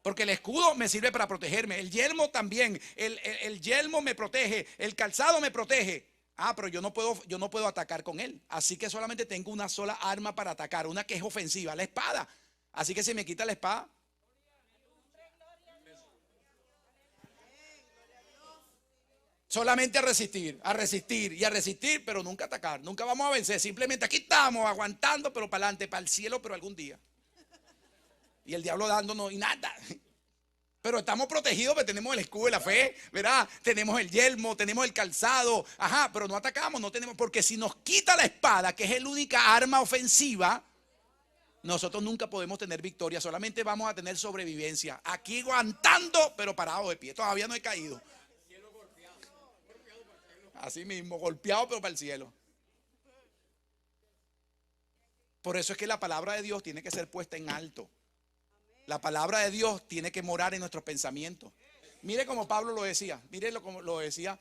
Porque el escudo me sirve para protegerme, el yelmo también, el yelmo me protege, el calzado me protege. Pero yo no puedo atacar con él. Así que solamente tengo una sola arma para atacar, una que es ofensiva, la espada. Así que si me quita la espada, solamente a resistir y a resistir, pero nunca atacar. Nunca vamos a vencer. Simplemente aquí estamos aguantando, pero para adelante, para el cielo, pero algún día. Y el diablo dándonos y nada. Pero estamos protegidos porque tenemos el escudo de la fe, ¿verdad? Tenemos el yelmo, tenemos el calzado. Pero no atacamos, no tenemos. Porque si nos quita la espada, que es la única arma ofensiva, nosotros nunca podemos tener victoria. Solamente vamos a tener sobrevivencia. Aquí aguantando, pero parado de pie. Todavía no he caído. Así mismo, golpeado, pero para el cielo. Por eso es que la palabra de Dios tiene que ser puesta en alto. La palabra de Dios tiene que morar en nuestros pensamientos. Mire como Pablo lo decía. Mire como lo decía.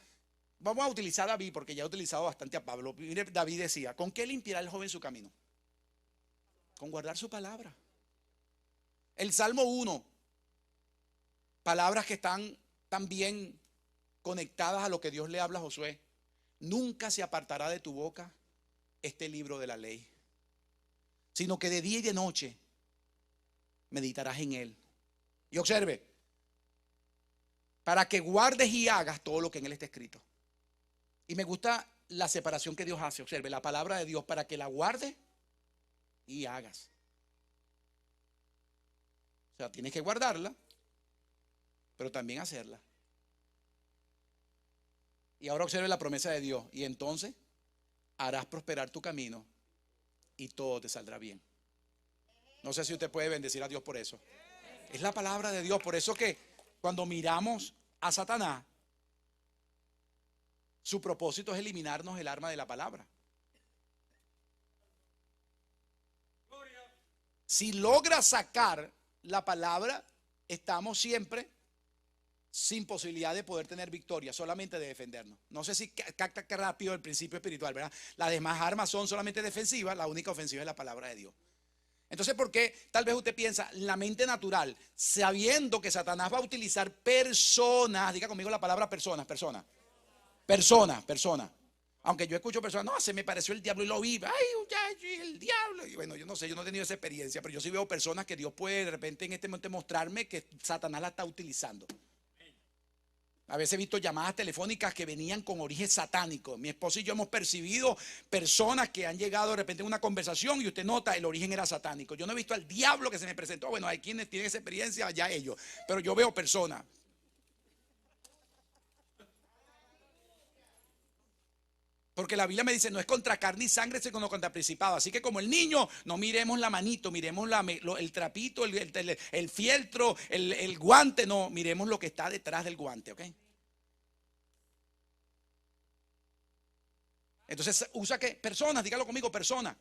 Vamos a utilizar a David porque ya he utilizado bastante a Pablo. Mire, David decía, ¿con qué limpiará el joven su camino? Con guardar su palabra. El Salmo 1. Palabras que están también conectadas a lo que Dios le habla a Josué. Nunca se apartará de tu boca este libro de la ley, sino que de día y de noche meditarás en él. Y observe, para que guardes y hagas todo lo que en él está escrito. Y me gusta la separación que Dios hace. Observe, la palabra de Dios para que la guardes y hagas. O sea, tienes que guardarla, pero también hacerla. Y ahora observe la promesa de Dios. Y entonces harás prosperar tu camino y todo te saldrá bien. No sé si usted puede bendecir a Dios por eso. Es la palabra de Dios. Por eso que cuando miramos a Satanás, su propósito es eliminarnos el arma de la palabra. Si logra sacar la palabra, estamos siempre sin posibilidad de poder tener victoria, solamente de defendernos. No sé si capta que rápido el principio espiritual, ¿verdad? Las demás armas son solamente defensivas, la única ofensiva es la palabra de Dios. Entonces, ¿por qué tal vez usted piensa en la mente natural, sabiendo que Satanás va a utilizar personas? Diga conmigo la palabra personas. Aunque yo escucho personas, no, se me pareció el diablo y lo vi, el diablo. Y bueno, yo no sé, yo no he tenido esa experiencia, pero yo sí veo personas que Dios puede de repente en este momento mostrarme que Satanás la está utilizando. A veces he visto llamadas telefónicas que venían con origen satánico. Mi esposo y yo hemos percibido personas que han llegado de repente en una conversación y usted nota el origen era satánico. Yo no he visto al diablo que se me presentó. Bueno, hay quienes tienen esa experiencia, ya ellos. Pero yo veo personas. Porque la Biblia me dice, no es contra carne y sangre, sino contra principado. Así que como el niño, no miremos la manito, miremos el trapito, el fieltro, el guante. No, miremos lo que está detrás del guante, ¿ok? Entonces usa que personas, dígalo conmigo, personas.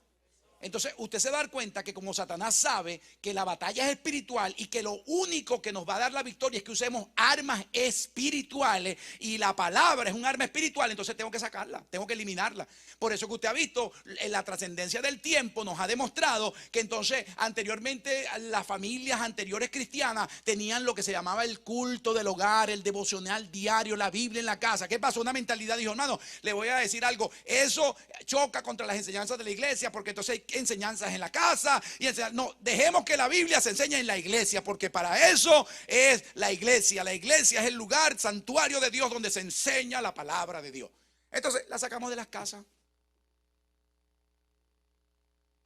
Entonces usted se va a dar cuenta que como Satanás sabe que la batalla es espiritual y que lo único que nos va a dar la victoria es que usemos armas espirituales y la palabra es un arma espiritual, entonces tengo que sacarla, tengo que eliminarla. Por eso que usted ha visto en la trascendencia del tiempo nos ha demostrado que entonces anteriormente las familias anteriores cristianas tenían lo que se llamaba el culto del hogar, el devocional diario, la Biblia en la casa. ¿Qué pasó? Una mentalidad dijo, hermano, le voy a decir algo, eso choca contra las enseñanzas de la iglesia porque entonces hay enseñanzas en la casa y no, dejemos que la Biblia se enseñe en la iglesia porque para eso es la iglesia. La iglesia es el lugar santuario de Dios donde se enseña la palabra de Dios. Entonces la sacamos de las casas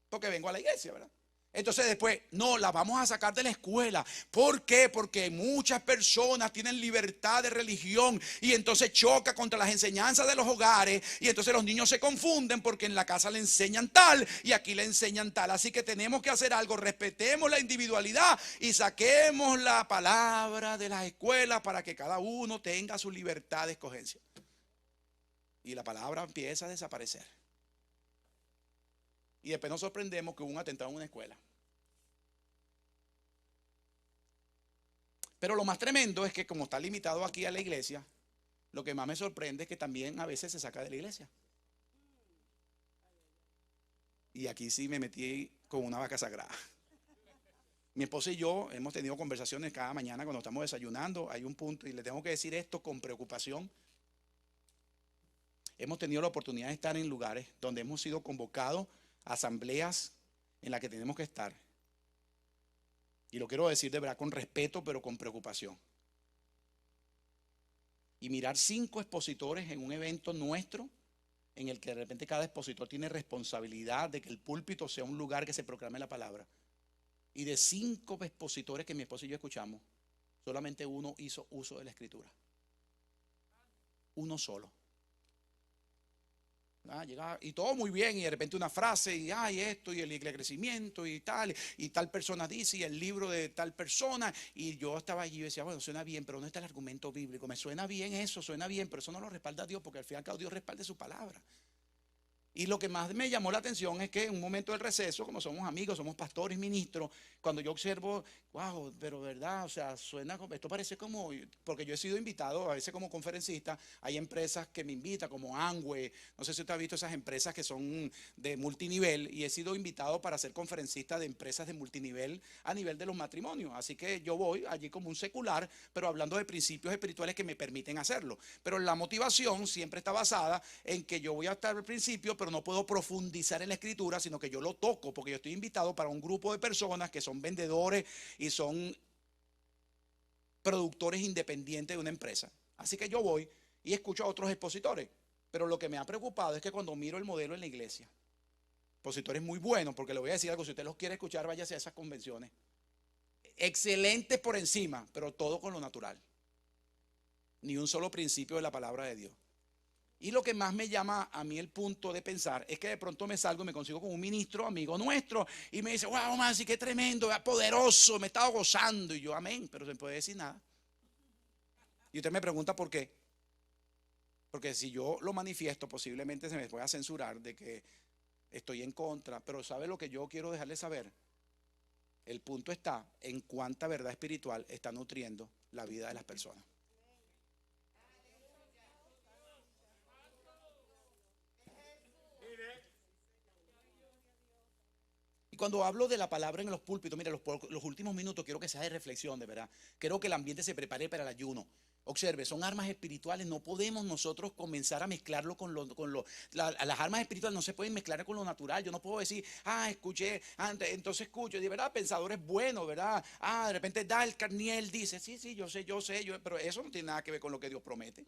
porque vengo a la iglesia, ¿verdad? Entonces después, no, la vamos a sacar de la escuela. ¿Por qué? Porque muchas personas tienen libertad de religión y entonces choca contra las enseñanzas de los hogares y entonces los niños se confunden porque en la casa le enseñan tal y aquí le enseñan tal. Así que tenemos que hacer algo, respetemos la individualidad y saquemos la palabra de las escuelas para que cada uno tenga su libertad de escogencia. Y la palabra empieza a desaparecer. Y después nos sorprendemos que hubo un atentado en una escuela. Pero lo más tremendo es que como está limitado aquí a la iglesia, lo que más me sorprende es que también a veces se saca de la iglesia. Y aquí sí me metí con una vaca sagrada. Mi esposa y yo hemos tenido conversaciones cada mañana cuando estamos desayunando. Hay un punto y le tengo que decir esto con preocupación. Hemos tenido la oportunidad de estar en lugares donde hemos sido convocados a asambleas en las que tenemos que estar. Y lo quiero decir de verdad con respeto, pero con preocupación. Y mirar 5 expositores en un evento nuestro, en el que de repente cada expositor tiene responsabilidad de que el púlpito sea un lugar que se proclame la palabra. Y de 5 expositores que mi esposa y yo escuchamos, solamente uno hizo uso de la escritura. Uno solo. Llegaba, y todo muy bien, y de repente una frase, y esto, y el crecimiento, y tal persona dice, y el libro de tal persona, y yo estaba allí y decía, bueno, suena bien, pero ¿dónde está el argumento bíblico? Me suena bien eso, suena bien, pero eso no lo respalda Dios, porque al fin y al cabo Dios respalda su palabra. Y lo que más me llamó la atención es que en un momento del receso, como somos amigos, somos pastores, ministros, cuando yo observo, wow, pero verdad, o sea, suena, esto parece como, porque yo he sido invitado a veces como conferencista, hay empresas que me invitan como Amway, no sé si usted ha visto esas empresas que son de multinivel, y he sido invitado para ser conferencista de empresas de multinivel a nivel de los matrimonios, así que yo voy allí como un secular, pero hablando de principios espirituales que me permiten hacerlo, pero la motivación siempre está basada en que yo voy a estar al principio, pero no puedo profundizar en la escritura, sino que yo lo toco, porque yo estoy invitado para un grupo de personas que son vendedores y son productores independientes de una empresa. Así que yo voy y escucho a otros expositores, pero lo que me ha preocupado es que cuando miro el modelo en la iglesia, expositores muy buenos, porque le voy a decir algo, si usted los quiere escuchar, váyase a esas convenciones, excelentes por encima, pero todo con lo natural, ni un solo principio de la palabra de Dios. Y lo que más me llama a mí el punto de pensar es que de pronto me salgo y me consigo con un ministro, amigo nuestro, y me dice, wow, Mansi, qué tremendo, poderoso, me estaba gozando. Y yo, amén, pero se me puede decir nada. Y usted me pregunta por qué. Porque si yo lo manifiesto, posiblemente se me pueda censurar de que estoy en contra. Pero ¿sabe lo que yo quiero dejarle saber? El punto está en cuánta verdad espiritual está nutriendo la vida de las personas. Cuando hablo de la palabra en los púlpitos, mire, los últimos minutos quiero que sea de reflexión, de verdad. Quiero que el ambiente se prepare para el ayuno. Observe, son armas espirituales, no podemos nosotros comenzar a mezclarlo las armas espirituales no se pueden mezclar con lo natural. Yo no puedo decir, escuché, entonces escucho, de verdad, pensadores buenos, ¿verdad? De repente da el Carniel, dice, sí, yo sé, pero eso no tiene nada que ver con lo que Dios promete.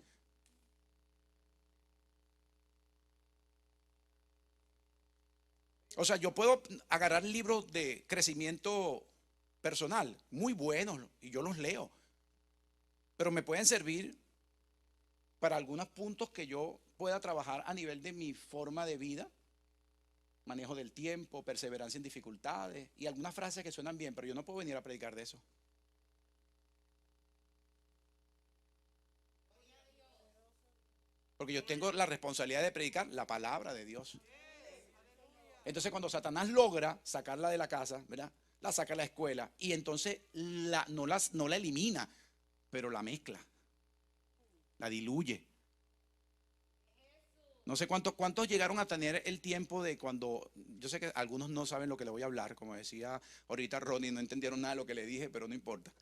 O sea, yo puedo agarrar libros de crecimiento personal, muy buenos, y yo los leo, pero me pueden servir para algunos puntos que yo pueda trabajar a nivel de mi forma de vida, manejo del tiempo, perseverancia en dificultades, y algunas frases que suenan bien, pero yo no puedo venir a predicar de eso. Porque yo tengo la responsabilidad de predicar la palabra de Dios. Entonces cuando Satanás logra sacarla de la casa, ¿verdad? La saca a la escuela y entonces no la elimina, pero la mezcla, la diluye. No sé cuántos llegaron a tener el tiempo de cuando, yo sé que algunos no saben lo que le voy a hablar, como decía ahorita Ronnie, no entendieron nada de lo que le dije, pero no importa.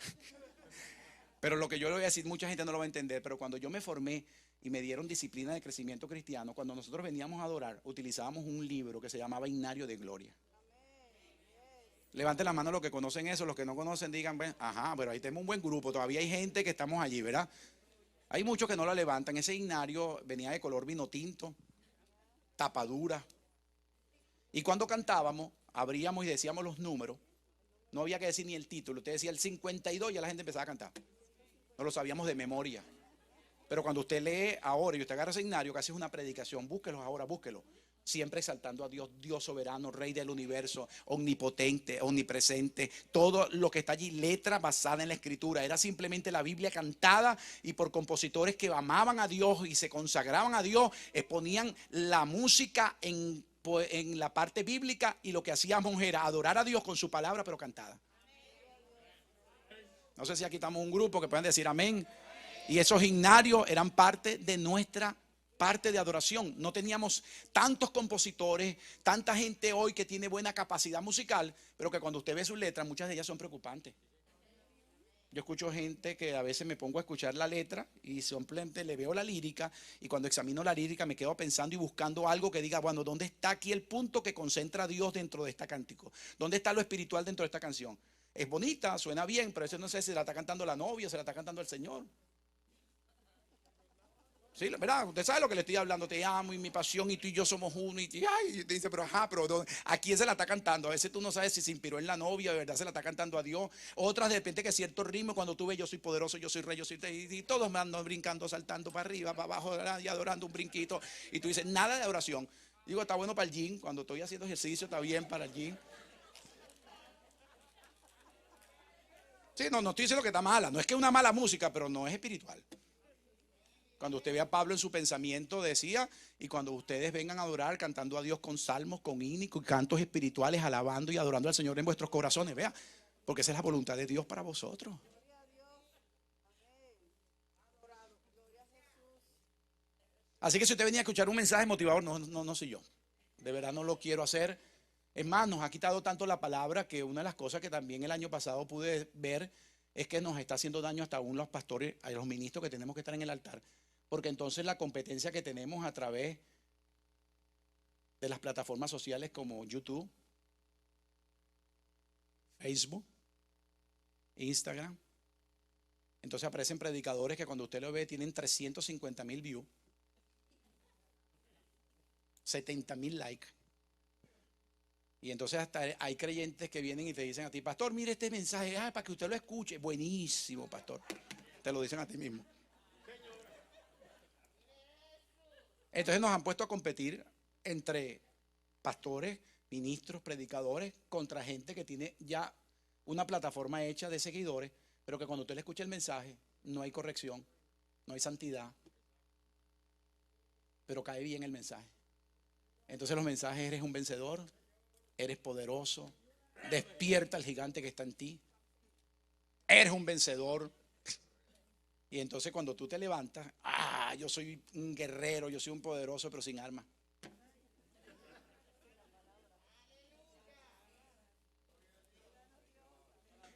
Pero lo que yo le voy a decir, mucha gente no lo va a entender, pero cuando yo me formé y me dieron disciplina de crecimiento cristiano, cuando nosotros veníamos a adorar, utilizábamos un libro que se llamaba Himnario de Gloria. Levante la mano los que conocen eso, los que no conocen digan, "Ven, ajá, pero ahí tenemos un buen grupo, todavía hay gente que estamos allí, ¿verdad?" Hay muchos que no la levantan. Ese himnario venía de color vino tinto, tapadura. Y cuando cantábamos, abríamos y decíamos los números. No había que decir ni el título. Usted decía el 52 y ya la gente empezaba a cantar. No lo sabíamos de memoria. Pero cuando usted lee ahora y usted agarra ese himnario, casi es una predicación. Búsquelo ahora, búsquelo. Siempre exaltando a Dios, Dios soberano, Rey del universo, omnipotente, omnipresente. Todo lo que está allí, letra basada en la escritura. Era simplemente la Biblia cantada y por compositores que amaban a Dios y se consagraban a Dios, ponían la música en la parte bíblica y lo que hacíamos era adorar a Dios con su palabra, pero cantada. No sé si aquí estamos un grupo que pueden decir amén. Y esos himnarios eran parte de nuestra parte de adoración. No teníamos tantos compositores, tanta gente hoy que tiene buena capacidad musical, pero que cuando usted ve sus letras, muchas de ellas son preocupantes. Yo escucho gente que a veces me pongo a escuchar la letra y simplemente le veo la lírica, y cuando examino la lírica me quedo pensando y buscando algo que diga, bueno, ¿dónde está aquí el punto que concentra a Dios dentro de este cántico? ¿Dónde está lo espiritual dentro de esta canción? Es bonita, suena bien, pero eso no sé si la está cantando la novia, se la está cantando el Señor. Sí, ¿verdad? Usted sabe lo que le estoy hablando. Te amo y mi pasión y tú y yo somos uno. Y te dice, pero ajá, pero ¿a quién se la está cantando? A veces tú no sabes si se inspiró en la novia, de verdad se la está cantando a Dios. Otras de repente que cierto ritmo, cuando tú ves yo soy poderoso, yo soy rey, yo soy rey, y todos me andan brincando, saltando para arriba, para abajo y adorando un brinquito. Y tú dices, nada de oración. Digo, está bueno para el gym. Cuando estoy haciendo ejercicio está bien para el gym. Sí, no estoy diciendo que está mala. No es que es una mala música, pero no es espiritual. Cuando usted ve a Pablo en su pensamiento decía, y cuando ustedes vengan a adorar cantando a Dios con salmos, con himnos y cantos espirituales, alabando y adorando al Señor en vuestros corazones, vea, porque esa es la voluntad de Dios para vosotros. Así que si usted venía a escuchar un mensaje motivador, no soy yo. De verdad no lo quiero hacer. Es más, nos ha quitado tanto la palabra que una de las cosas que también el año pasado pude ver es que nos está haciendo daño hasta aún los pastores, a los ministros que tenemos que estar en el altar. Porque entonces la competencia que tenemos a través de las plataformas sociales como YouTube, Facebook, Instagram. Entonces aparecen predicadores que cuando usted lo ve tienen 350,000 views, 70,000 likes. Y entonces hasta hay creyentes que vienen y te dicen a ti, pastor, mire este mensaje, para que usted lo escuche. Buenísimo, pastor. Te lo dicen a ti mismo. Entonces nos han puesto a competir entre pastores, ministros, predicadores, contra gente que tiene ya una plataforma hecha de seguidores, pero que cuando usted le escucha el mensaje, no hay corrección, no hay santidad, pero cae bien el mensaje. Entonces los mensajes, eres un vencedor, eres poderoso, despierta el gigante que está en ti, eres un vencedor. Y entonces cuando tú te levantas, yo soy un guerrero, yo soy un poderoso, pero sin armas.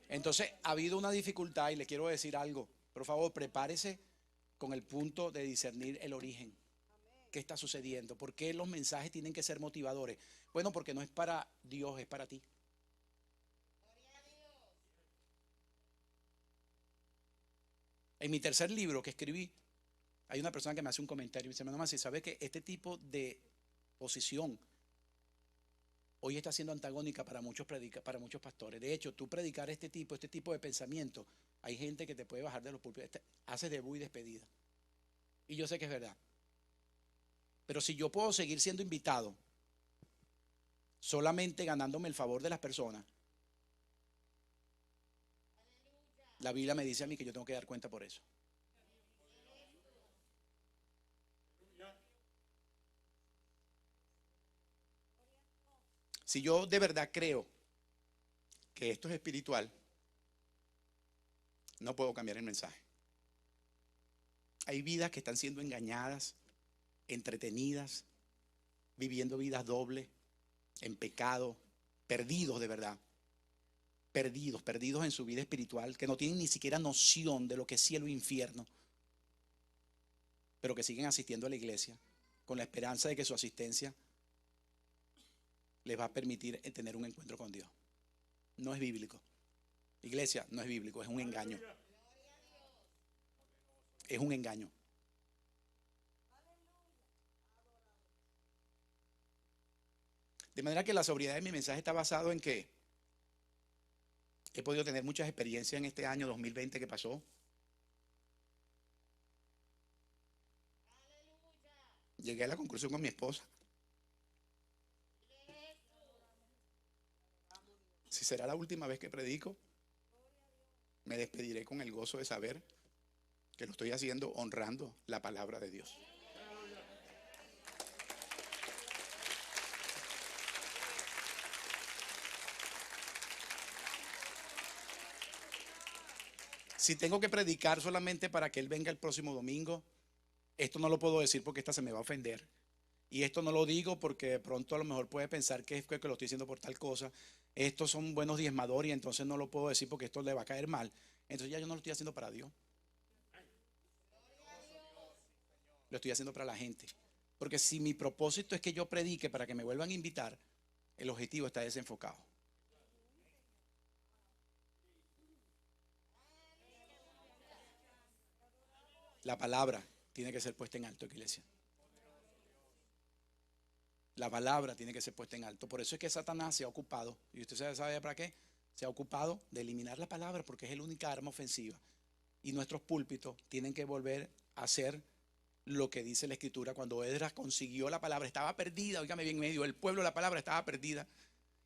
Entonces ha habido una dificultad y le quiero decir algo. Por favor, prepárese con el punto de discernir el origen. ¿Qué está sucediendo? ¿Por qué los mensajes tienen que ser motivadores? Bueno, porque no es para Dios, es para ti. En mi tercer libro que escribí, hay una persona que me hace un comentario y me dice, hermano Masi, ¿sabe que este tipo de posición hoy está siendo antagónica para muchos pastores? De hecho, tú predicar este tipo de pensamiento, hay gente que te puede bajar de los púlpitos, haces debut y despedida. Y yo sé que es verdad. Pero si yo puedo seguir siendo invitado solamente ganándome el favor de las personas, la Biblia me dice a mí que yo tengo que dar cuenta por eso. Si yo de verdad creo que esto es espiritual, no puedo cambiar el mensaje. Hay vidas que están siendo engañadas, entretenidas, viviendo vidas dobles, en pecado, perdidos de verdad. Perdidos en su vida espiritual, que no tienen ni siquiera noción de lo que es cielo e infierno, pero que siguen asistiendo a la iglesia con la esperanza de que su asistencia les va a permitir tener un encuentro con Dios. No es bíblico. Iglesia, no es bíblico, es un engaño. Es un engaño. De manera que la sobriedad de mi mensaje está basado en que he podido tener muchas experiencias en este año 2020 que pasó. Llegué a la conclusión con mi esposa. Si será la última vez que predico, me despediré con el gozo de saber que lo estoy haciendo honrando la palabra de Dios. Si tengo que predicar solamente para que Él venga el próximo domingo, esto no lo puedo decir porque esta se me va a ofender. Y esto no lo digo porque de pronto a lo mejor puede pensar que es que lo estoy diciendo por tal cosa. Estos son buenos diezmadores y entonces no lo puedo decir porque esto le va a caer mal. Entonces ya yo no lo estoy haciendo para Dios. Lo estoy haciendo para la gente. Porque si mi propósito es que yo predique para que me vuelvan a invitar, el objetivo está desenfocado. La palabra tiene que ser puesta en alto, iglesia. La palabra tiene que ser puesta en alto. Por eso es que Satanás se ha ocupado, y usted sabe para qué, se ha ocupado de eliminar la palabra porque es la única arma ofensiva. Y nuestros púlpitos tienen que volver a hacer lo que dice la Escritura. Cuando Esdras consiguió la palabra, estaba perdida, óigame bien, medio el pueblo, la palabra estaba perdida.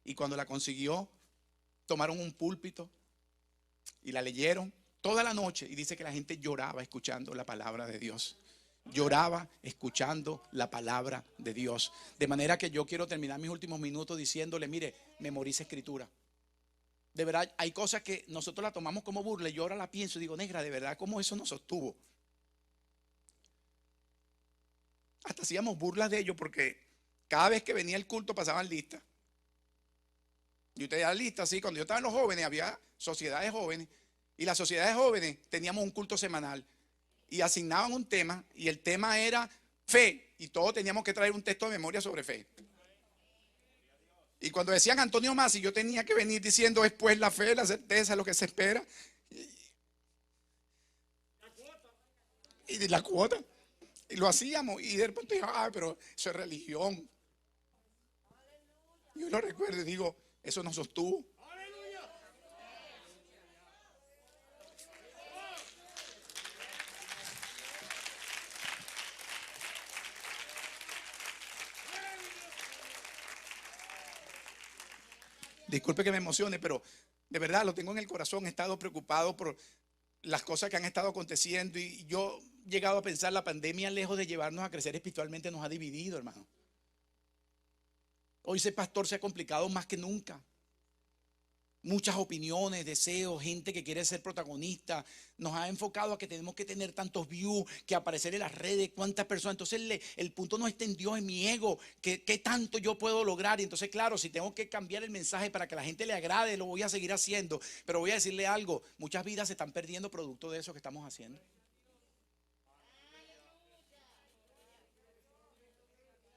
Y cuando la consiguió, tomaron un púlpito y la leyeron toda la noche. Y dice que la gente lloraba escuchando la palabra de Dios. Lloraba escuchando la palabra de Dios. De manera que yo quiero terminar mis últimos minutos diciéndole, mire, memorice Escritura. De verdad, hay cosas que nosotros la tomamos como burla. Yo ahora la pienso y digo, negra, de verdad, ¿cómo eso nos sostuvo? Hasta hacíamos burlas de ellos porque cada vez que venía el culto pasaban listas. Y ustedes eran listas, sí. Cuando yo estaba en los jóvenes había sociedades jóvenes. Y las sociedades jóvenes teníamos un culto semanal. Y asignaban un tema. Y el tema era fe. Y todos teníamos que traer un texto de memoria sobre fe. Y cuando decían Antonio Masi, yo tenía que venir diciendo después la fe, la certeza, lo que se espera. Y la cuota. Y lo hacíamos. Y de repente digo, pero eso es religión. Yo lo recuerdo y digo, eso nos sostuvo. Disculpe que me emocione, pero de verdad lo tengo en el corazón. He estado preocupado por las cosas que han estado aconteciendo y yo he llegado a pensar, la pandemia, lejos de llevarnos a crecer espiritualmente, nos ha dividido, hermano. Hoy ser pastor se ha complicado más que nunca. Muchas opiniones, deseos, gente que quiere ser protagonista. Nos ha enfocado a que tenemos que tener tantos views, que aparecer en las redes, cuántas personas. Entonces el punto no está en Dios, en mi ego, qué tanto yo puedo lograr. Y entonces, claro, si tengo que cambiar el mensaje para que a la gente le agrade, lo voy a seguir haciendo. Pero voy a decirle algo, muchas vidas se están perdiendo producto de eso que estamos haciendo.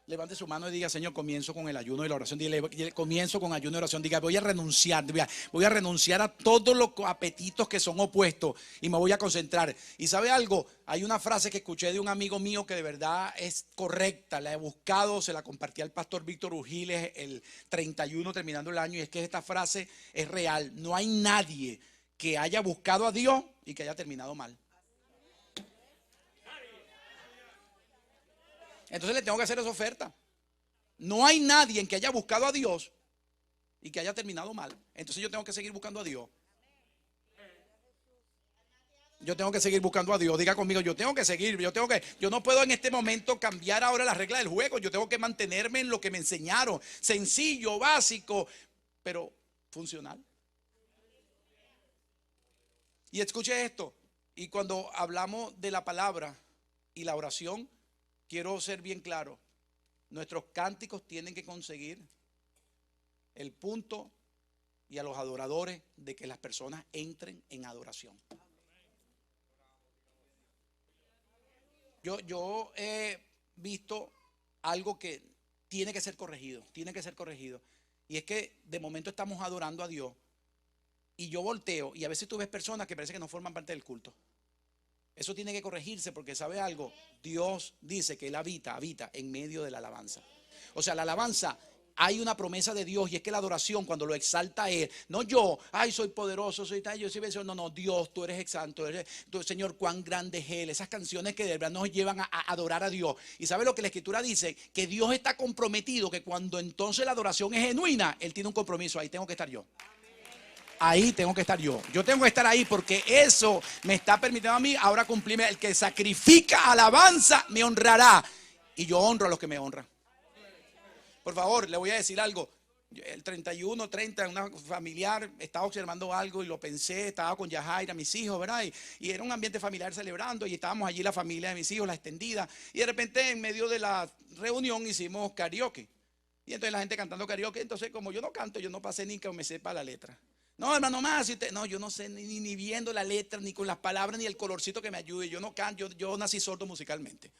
Levante su mano y diga, Señor, comienzo con el ayuno y la oración. Dile, comienzo con ayuno y oración. Diga, voy a renunciar a todos los apetitos que son opuestos y me voy a concentrar. Y ¿sabe algo? Hay una frase que escuché de un amigo mío que de verdad es correcta. La he buscado, se la compartí al pastor Víctor Ujiles el 31 terminando el año. Y es que esta frase es real. No hay nadie que haya buscado a Dios y que haya terminado mal. Entonces le tengo que hacer esa oferta. No hay nadie en que haya buscado a Dios y que haya terminado mal. Entonces yo tengo que seguir buscando a Dios. Yo tengo que seguir buscando a Dios. Diga conmigo, yo tengo que seguir, yo no puedo en este momento cambiar ahora las reglas del juego. Yo tengo que mantenerme en lo que me enseñaron. Sencillo, básico, pero funcional. Y escuche esto. Y cuando hablamos de la palabra y la oración, quiero ser bien claro. Nuestros cánticos tienen que conseguir el punto y a los adoradores de que las personas entren en adoración. Yo he visto algo que tiene que ser corregido, Y es que de momento estamos adorando a Dios y yo volteo y a veces tú ves personas que parece que no forman parte del culto. Eso tiene que corregirse porque ¿sabe algo? Dios dice que Él habita en medio de la alabanza. O sea, la alabanza, hay una promesa de Dios y es que la adoración cuando lo exalta a Él, no yo, ay soy poderoso, soy tal, yo soy vencedor, no, Dios, tú eres santo, tú, Señor, cuán grande es Él. Esas canciones que de verdad nos llevan a adorar a Dios. Y ¿sabe lo que la Escritura dice? Que Dios está comprometido, que cuando entonces la adoración es genuina, Él tiene un compromiso, ahí tengo que estar yo. Ahí tengo que estar yo. Yo tengo que estar ahí porque eso me está permitiendo a mí ahora cumplirme. El que sacrifica alabanza me honrará. Y yo honro a los que me honran. Por favor, le voy a decir algo. El 31, 30, una familiar, estaba observando algo y lo pensé. Estaba con Yajaira, mis hijos, ¿verdad? Y era un ambiente familiar celebrando. Y estábamos allí la familia de mis hijos, la extendida. Y de repente en medio de la reunión hicimos karaoke. Y entonces la gente cantando karaoke. Entonces como yo no canto, yo no pasé ni que me sepa la letra. No, hermano, más, si usted, no, yo no sé ni viendo la letra, ni con las palabras, ni el colorcito que me ayude. Yo no canto, yo nací sordo musicalmente.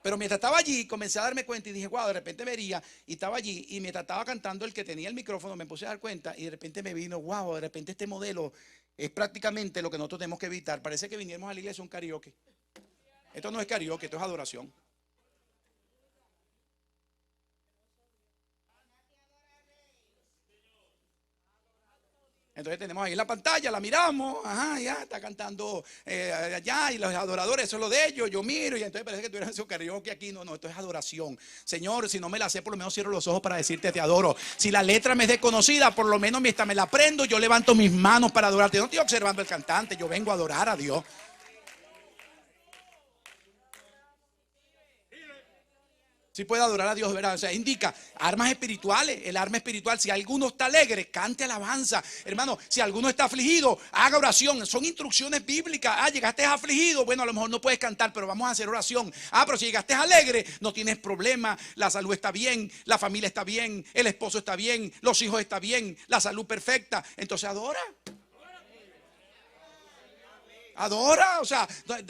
Pero mientras estaba allí, comencé a darme cuenta y dije, wow, de repente vería, y estaba allí, y mientras estaba cantando el que tenía el micrófono, me puse a dar cuenta, y de repente me vino, wow, de repente este modelo es prácticamente lo que nosotros tenemos que evitar. Parece que viniéramos a la iglesia a un karaoke. Esto no es karaoke, esto es adoración. Entonces tenemos ahí la pantalla, la miramos, ajá, ya está cantando allá y los adoradores, eso es lo de ellos, yo miro y entonces parece que tuvieras su karaoke aquí, no, esto es adoración. Señor, si no me la sé, por lo menos cierro los ojos para decirte te adoro. Si la letra me es desconocida, por lo menos mientras me la aprendo, yo levanto mis manos para adorarte. Yo no estoy observando al cantante, yo vengo a adorar a Dios. Si puede adorar a Dios, ¿verdad? O sea, indica armas espirituales. El arma espiritual, si alguno está alegre, cante alabanza. Hermano, si alguno está afligido, haga oración. Son instrucciones bíblicas. Llegaste afligido, bueno, a lo mejor no puedes cantar, pero vamos a hacer oración. Pero si llegaste alegre, no tienes problema. La salud está bien, la familia está bien, el esposo está bien, los hijos están bien, la salud perfecta. Entonces adora. Adora, o sea,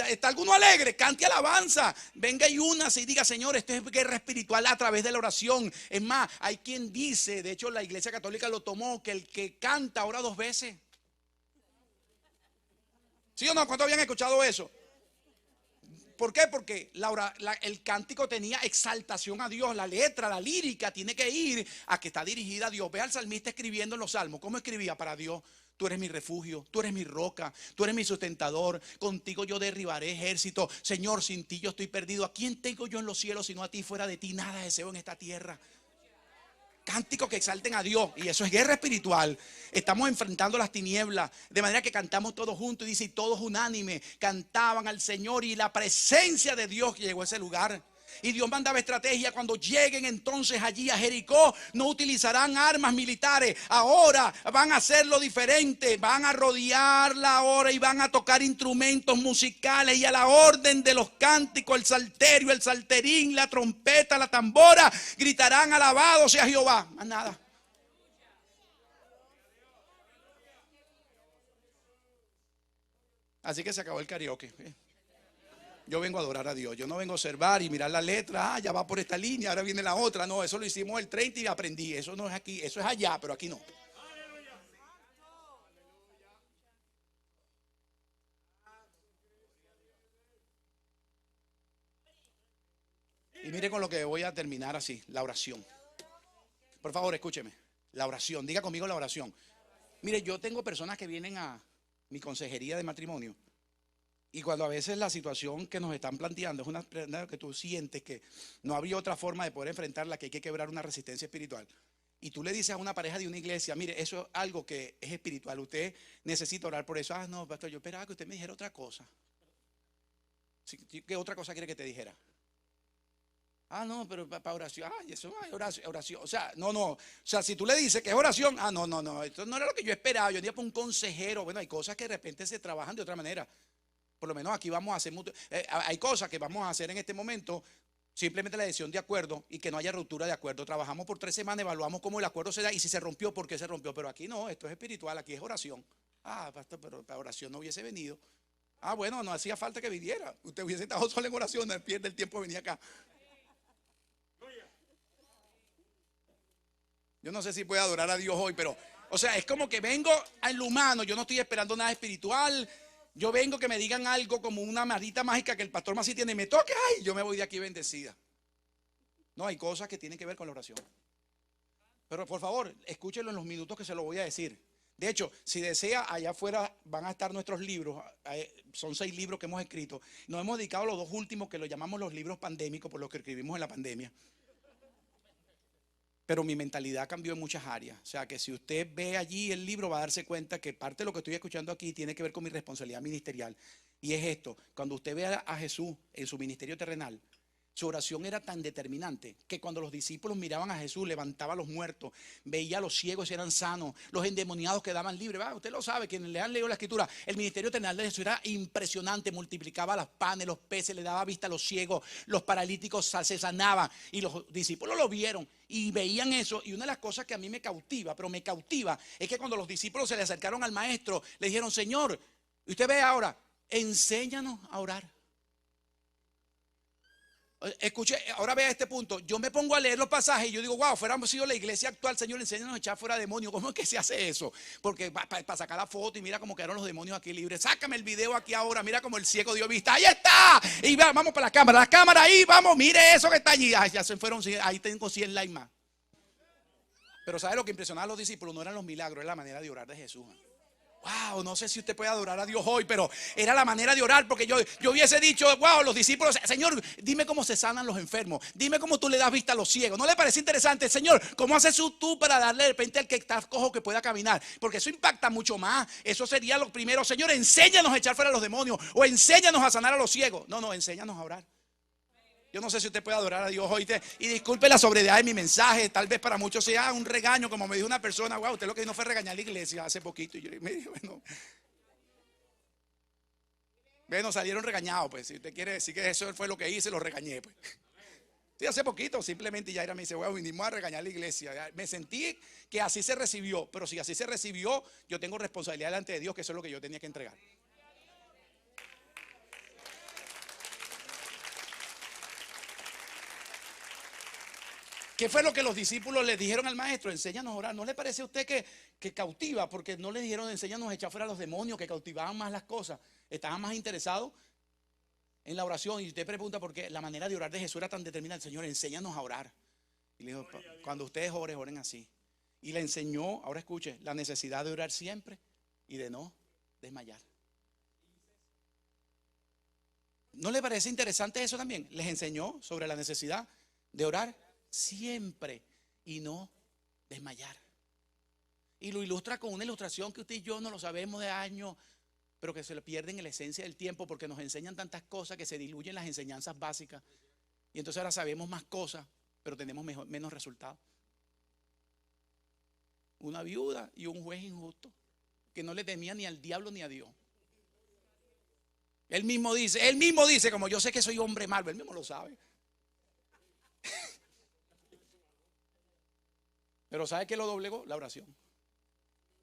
está alguno alegre, cante alabanza, venga y únase y diga, Señor, esto es guerra espiritual a través de la oración. Es más, hay quien dice, de hecho la Iglesia Católica lo tomó, que el que canta ora 2 veces. ¿Sí o no? ¿Cuántos habían escuchado eso? ¿Por qué? Porque el cántico tenía exaltación a Dios. La letra, la lírica tiene que ir a que está dirigida a Dios. Ve al salmista escribiendo en los salmos. ¿Cómo escribía para Dios? Tú eres mi refugio, tú eres mi roca, tú eres mi sustentador. Contigo yo derribaré ejército. Señor, sin ti yo estoy perdido. ¿A quién tengo yo en los cielos sino a ti? Fuera de ti nada deseo en esta tierra. Cánticos que exalten a Dios. Y eso es guerra espiritual. Estamos enfrentando las tinieblas. De manera que cantamos todos juntos. Y dice, y todos unánime cantaban al Señor. Y la presencia de Dios llegó a ese lugar. Y Dios mandaba estrategia. Cuando lleguen entonces allí a Jericó, no utilizarán armas militares. Ahora van a hacerlo diferente. Van a rodearla ahora y van a tocar instrumentos musicales. Y a la orden de los cánticos, el salterio, el salterín, la trompeta, la tambora, gritarán alabado sea Jehová. Más nada. Así que se acabó el karaoke. Yo vengo a adorar a Dios. Yo no vengo a observar y mirar la letra. Ya va por esta línea, ahora viene la otra. No, eso lo hicimos el 30 y aprendí. Eso no es aquí, eso es allá, pero aquí no. Y mire con lo que voy a terminar así, la oración. Por favor, escúcheme. La oración, diga conmigo la oración. Mire, yo tengo personas que vienen a mi consejería de matrimonio. Y cuando a veces la situación que nos están planteando es una que tú sientes que no habría otra forma de poder enfrentarla, que hay que quebrar una resistencia espiritual. y tú le dices a una pareja de una iglesia, mire, eso es algo que es espiritual, usted necesita orar por eso. Ah, no, pastor, yo esperaba que usted me dijera otra cosa. ¿Qué otra cosa quiere que te dijera? Ah, no, pero para oración. Ah, eso es oración. O sea, no. O sea, si tú le dices que es oración, ah, no. Esto no era lo que yo esperaba. Yo iría para un consejero. Bueno, hay cosas que de repente se trabajan de otra manera. Por lo menos aquí vamos a hacer hay cosas que vamos a hacer en este momento. Simplemente la decisión de acuerdo y que no haya ruptura de acuerdo. Trabajamos por 3 semanas, evaluamos cómo el acuerdo se da y si se rompió, por qué se rompió. Pero aquí no, esto es espiritual, aquí es oración. Ah, pastor, pero para oración no hubiese venido. Ah, bueno, no hacía falta que viniera. Usted hubiese estado solo en oración, no pierde el tiempo de venir acá. Yo no sé si puede adorar a Dios hoy, pero, o sea, es como que vengo en lo humano, yo no estoy esperando nada espiritual. Yo vengo que me digan algo como una marita mágica que el pastor Masí tiene y me toque, ay, yo me voy de aquí bendecida. No, hay cosas que tienen que ver con la oración. Pero por favor, escúchenlo en los minutos que se lo voy a decir. De hecho, si desea, allá afuera van a estar nuestros libros. Son 6 libros que hemos escrito. Nos hemos dedicado a los 2 últimos que los llamamos los libros pandémicos, por los que escribimos en la pandemia. Pero mi mentalidad cambió en muchas áreas. O sea que si usted ve allí el libro va a darse cuenta que parte de lo que estoy escuchando aquí tiene que ver con mi responsabilidad ministerial. Y es esto, cuando usted ve a Jesús en su ministerio terrenal, su oración era tan determinante que cuando los discípulos miraban a Jesús, levantaba a los muertos, veía a los ciegos y eran sanos, los endemoniados quedaban libres. Usted lo sabe, quienes le han leído la escritura, el ministerio terrenal de Jesús era impresionante, multiplicaba los panes, los peces, le daba vista a los ciegos, los paralíticos se sanaban y los discípulos lo vieron y veían eso. Y una de las cosas que a mí me cautiva, es que cuando los discípulos se le acercaron al maestro, le dijeron, Señor, usted ve ahora, enséñanos a orar. Escuche, ahora vea este punto. Yo me pongo a leer los pasajes y yo digo, wow, fuéramos sido la iglesia actual, Señor, enséñanos a echar fuera demonios. ¿Cómo es que se hace eso? Porque para sacar la foto y mira cómo quedaron los demonios aquí libres. Sácame el video aquí ahora, mira como el ciego dio vista. Ahí está. Y vamos para la cámara ahí, vamos, mire eso que está allí. Ay, ya se fueron, ahí tengo 100 likes más. Pero ¿sabe lo que impresionaba a los discípulos? No eran los milagros, era la manera de orar de Jesús. Wow, no sé si usted puede adorar a Dios hoy, pero era la manera de orar, porque yo hubiese dicho, wow, los discípulos, Señor, dime cómo se sanan los enfermos, dime cómo tú le das vista a los ciegos. ¿No le parece interesante, Señor, cómo haces tú para darle de repente al que está cojo que pueda caminar? Porque eso impacta mucho más. Eso sería lo primero, Señor, enséñanos a echar fuera a los demonios o enséñanos a sanar a los ciegos. No, enséñanos a orar. Yo no sé si usted puede adorar a Dios hoy. Y disculpe la sobriedad de mi mensaje. Tal vez para muchos sea un regaño, como me dijo una persona. Wow, usted lo que vino fue regañar a la iglesia hace poquito. Y yo me dije, bueno, salieron regañados. Pues si usted quiere decir que eso fue lo que hice, lo regañé. Pues. Sí, hace poquito, simplemente Yaira me dice, wow, vinimos a regañar a la iglesia. Me sentí que así se recibió. Pero si así se recibió, yo tengo responsabilidad delante de Dios, que eso es lo que yo tenía que entregar. ¿Qué fue lo que los discípulos le dijeron al maestro? Enséñanos a orar. ¿No le parece a usted que cautiva? Porque no le dijeron enséñanos a echar fuera a los demonios, que cautivaban más las cosas. Estaban más interesados en la oración. Y usted pregunta por qué la manera de orar de Jesús era tan determinante. Señor, enséñanos a orar. Y le dijo, cuando ustedes oren así. Y le enseñó, ahora escuche, la necesidad de orar siempre y de no desmayar. ¿No le parece interesante eso también? Les enseñó sobre la necesidad de orar siempre y no desmayar. Y lo ilustra con una ilustración que usted y yo no lo sabemos de años, pero que se le pierden en la esencia del tiempo porque nos enseñan tantas cosas que se diluyen las enseñanzas básicas. Y entonces ahora sabemos más cosas, pero tenemos menos resultados. Una viuda y un juez injusto que no le temía ni al diablo ni a Dios. Él mismo dice, como yo sé que soy hombre malo, él mismo lo sabe. Pero ¿sabe qué lo doblegó? La oración,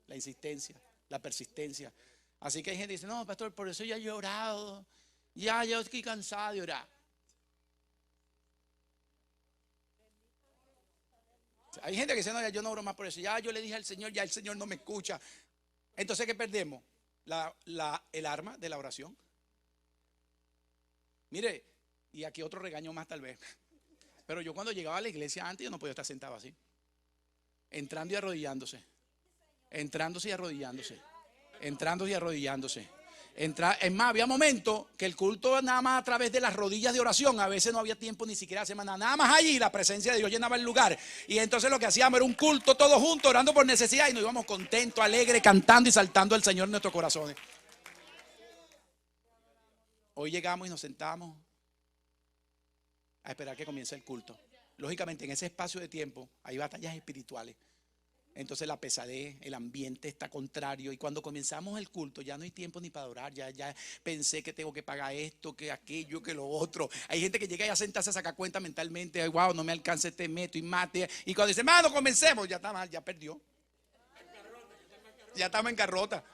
la insistencia, la persistencia. Así que hay gente que dice, no, pastor, por eso ya he orado, ya estoy cansado de orar. Hay gente que dice, no, ya yo no oro más por eso, ya yo le dije al Señor, ya el Señor no me escucha. Entonces, ¿qué perdemos? El arma de la oración. Mire, y aquí otro regaño más tal vez. Pero yo cuando llegaba a la iglesia antes, yo no podía estar sentado así. Entrando y arrodillándose. Entrándose y arrodillándose. Entrándose y arrodillándose. Es más, había momentos que el culto nada más a través de las rodillas de oración, a veces no había tiempo ni siquiera de hacer nada más allí la presencia de Dios llenaba el lugar. Y entonces lo que hacíamos era un culto todos juntos, orando por necesidad y nos íbamos contentos, alegres, cantando y saltando al Señor en nuestros corazones. Hoy llegamos y nos sentamos a esperar que comience el culto. Lógicamente en ese espacio de tiempo hay batallas espirituales. Entonces la pesadez, el ambiente está contrario y cuando comenzamos el culto ya no hay tiempo ni para adorar, ya pensé que tengo que pagar esto, que aquello, que lo otro. Hay gente que llega y a sentarse a sacar cuenta mentalmente, ay, wow, no me alcanza este meto y mate. Y cuando dice, hermano, comencemos, ya está mal, ya perdió. Ya estamos en carrota.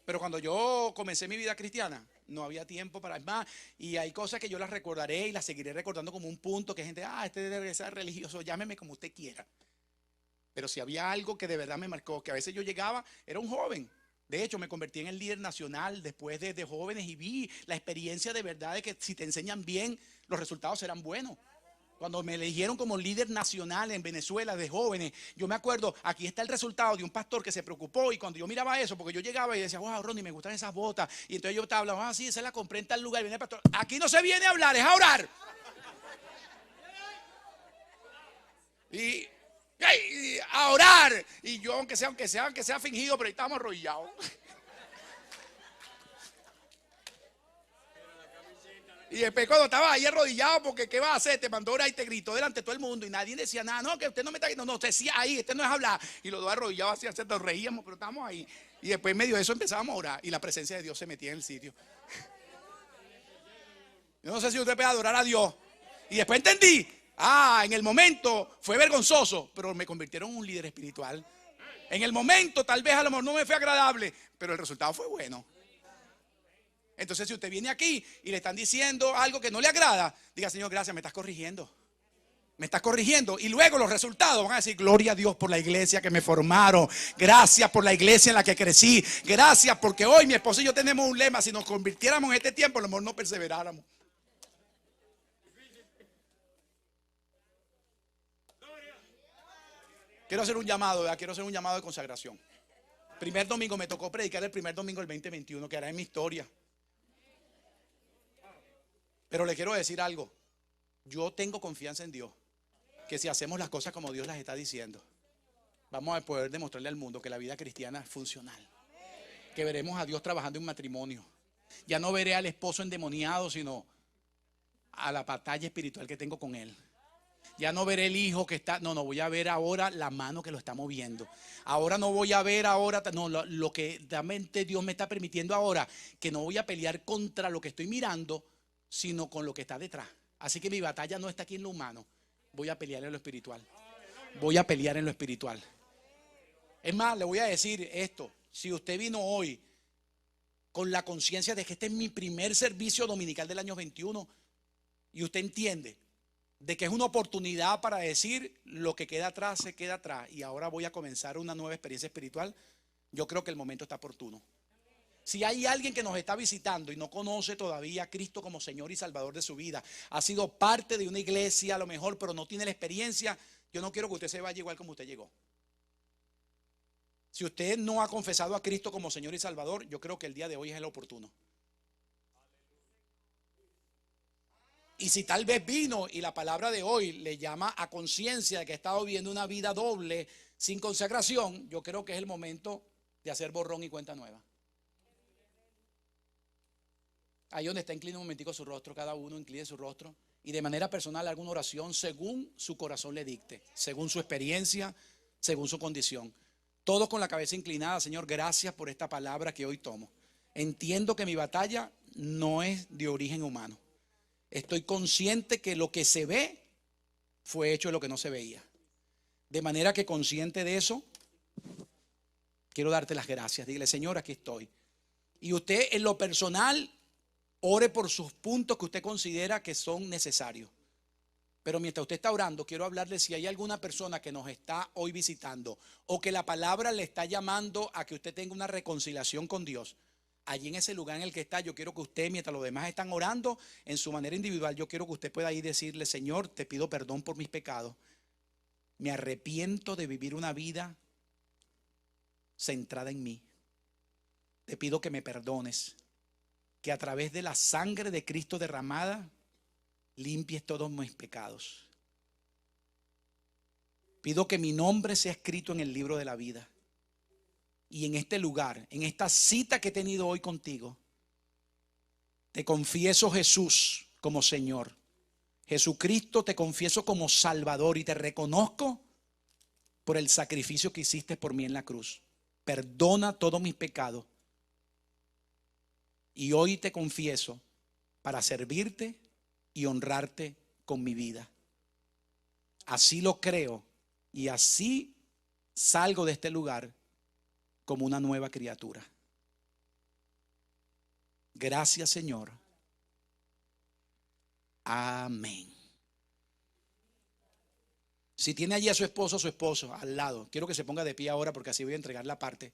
Pero cuando yo comencé mi vida cristiana, no había tiempo para más. Y hay cosas que yo las recordaré y las seguiré recordando como un punto que gente, este debe ser religioso, llámeme como usted quiera. Pero si había algo que de verdad me marcó, que a veces yo llegaba, era un joven. De hecho, me convertí en el líder nacional después de jóvenes y vi la experiencia de verdad de que si te enseñan bien, los resultados serán buenos. Cuando me eligieron como líder nacional en Venezuela de jóvenes, yo me acuerdo, aquí está el resultado de un pastor que se preocupó y cuando yo miraba eso, porque yo llegaba y decía, wow, Ronnie, me gustan esas botas. Y entonces yo estaba hablando, sí, esa la compré en tal lugar. Y viene el pastor, aquí no se viene a hablar, es a orar. Y a orar. Y yo, aunque sea fingido, pero ahí estábamos arrodillados. Y después cuando estaba ahí arrodillado, porque ¿qué va a hacer? Te mandó a orar y te gritó delante de todo el mundo y nadie decía nada. No, que usted no me está gritando, no, usted decía ahí, este no es hablar. Y los dos arrodillados así, nos reíamos, pero estábamos ahí. Y después en medio de eso empezábamos a orar y la presencia de Dios se metía en el sitio. Yo no sé si usted puede adorar a Dios. Y después entendí. En el momento fue vergonzoso, pero me convirtieron en un líder espiritual. En el momento tal vez a lo mejor no me fue agradable, pero el resultado fue bueno. Entonces si usted viene aquí y le están diciendo algo que no le agrada, diga, Señor, gracias, me estás corrigiendo. Me estás corrigiendo. Y luego los resultados van a decir, gloria a Dios por la iglesia que me formaron. Gracias por la iglesia en la que crecí. Gracias porque hoy mi esposo y yo tenemos un lema. Si nos convirtiéramos en este tiempo, a lo mejor no perseveráramos. Quiero hacer un llamado, ¿verdad? Quiero hacer un llamado de consagración. Primer domingo me tocó predicar el primer domingo del 2021, que hará en mi historia. Pero le quiero decir algo. Yo tengo confianza en Dios, que si hacemos las cosas como Dios las está diciendo, vamos a poder demostrarle al mundo que la vida cristiana es funcional. Que veremos a Dios trabajando en matrimonio. Ya no veré al esposo endemoniado, sino a la batalla espiritual que tengo con él. Ya no veré el hijo que está, no voy a ver ahora la mano que lo está moviendo. Ahora no voy a ver lo que realmente Dios me está permitiendo ahora, que no voy a pelear contra lo que estoy mirando, sino con lo que está detrás. Así que mi batalla no está aquí en lo humano, voy a pelear en lo espiritual. Voy a pelear en lo espiritual. Es más, le voy a decir esto, si usted vino hoy con la conciencia de que este es mi primer servicio dominical del año 21 y usted entiende de que es una oportunidad para decir lo que queda atrás se queda atrás y ahora voy a comenzar una nueva experiencia espiritual, yo creo que el momento está oportuno. Si hay alguien que nos está visitando y no conoce todavía a Cristo como Señor y Salvador de su vida, ha sido parte de una iglesia a lo mejor, pero no tiene la experiencia, yo no quiero que usted se vaya igual como usted llegó. Si usted no ha confesado a Cristo como Señor y Salvador, yo creo que el día de hoy es el oportuno. Y si tal vez vino y la palabra de hoy le llama a conciencia de que ha estado viviendo una vida doble sin consagración, yo creo que es el momento de hacer borrón y cuenta nueva. Ahí donde está, incline un momentico su rostro, cada uno incline su rostro y de manera personal alguna oración según su corazón le dicte, según su experiencia, según su condición. Todos con la cabeza inclinada. Señor, gracias por esta palabra que hoy tomo. Entiendo que mi batalla no es de origen humano. Estoy consciente que lo que se ve fue hecho de lo que no se veía. De manera que consciente de eso, quiero darte las gracias. Dile, Señor, aquí estoy. Y usted en lo personal, ore por sus puntos que usted considera que son necesarios. Pero mientras usted está orando, quiero hablarle si hay alguna persona que nos está hoy visitando o que la palabra le está llamando a que usted tenga una reconciliación con Dios. Allí en ese lugar en el que está, yo quiero que usted, mientras los demás están orando en su manera individual, yo quiero que usted pueda ir y decirle, Señor, te pido perdón por mis pecados. Me arrepiento de vivir una vida centrada en mí. te pido que me perdones, que a través de la sangre de Cristo derramada limpies todos mis pecados. Pido que mi nombre sea escrito en el libro de la vida. Y en este lugar, en esta cita que he tenido hoy contigo, te confieso, Jesús, como Señor. Jesucristo, te confieso como Salvador y te reconozco por el sacrificio que hiciste por mí en la cruz. Perdona todos mis pecados. Y hoy te confieso para servirte y honrarte con mi vida. Así lo creo y así salgo de este lugar como una nueva criatura. Gracias, Señor. Amén. Si tiene allí a su esposo al lado, quiero que se ponga de pie ahora porque así voy a entregar la parte.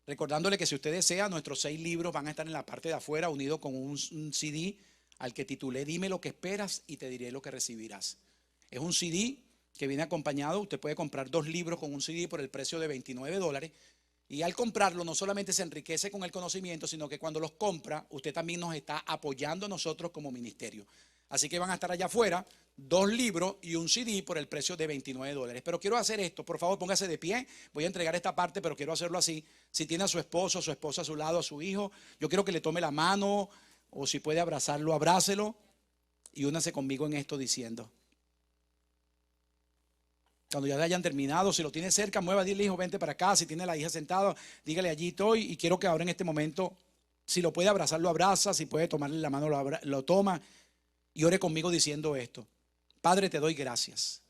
Recordándole que si usted desea, nuestros 6 libros van a estar en la parte de afuera unidos con un CD al que titulé Dime lo que esperas y te diré lo que recibirás. Es un CD que viene acompañado. Usted puede comprar 2 libros con un CD por el precio de $29. Y al comprarlo no solamente se enriquece con el conocimiento, sino que cuando los compra, usted también nos está apoyando a nosotros como ministerio. Así que van a estar allá afuera 2 libros y un CD por el precio de $29. Pero quiero hacer esto, por favor póngase de pie. Voy a entregar esta parte, pero quiero hacerlo así. Si tiene a su esposo, a su esposa a su lado, a su hijo, yo quiero que le tome la mano, o si puede abrazarlo, abrácelo. Y únase conmigo en esto diciendo: cuando ya hayan terminado, si lo tiene cerca, mueva, dile, hijo, vente para acá. Si tiene a la hija sentada, dígale, allí estoy. Y quiero que ahora en este momento, si lo puede abrazar, lo abraza. Si puede tomarle la mano, lo toma. Y ore conmigo diciendo esto: Padre, te doy gracias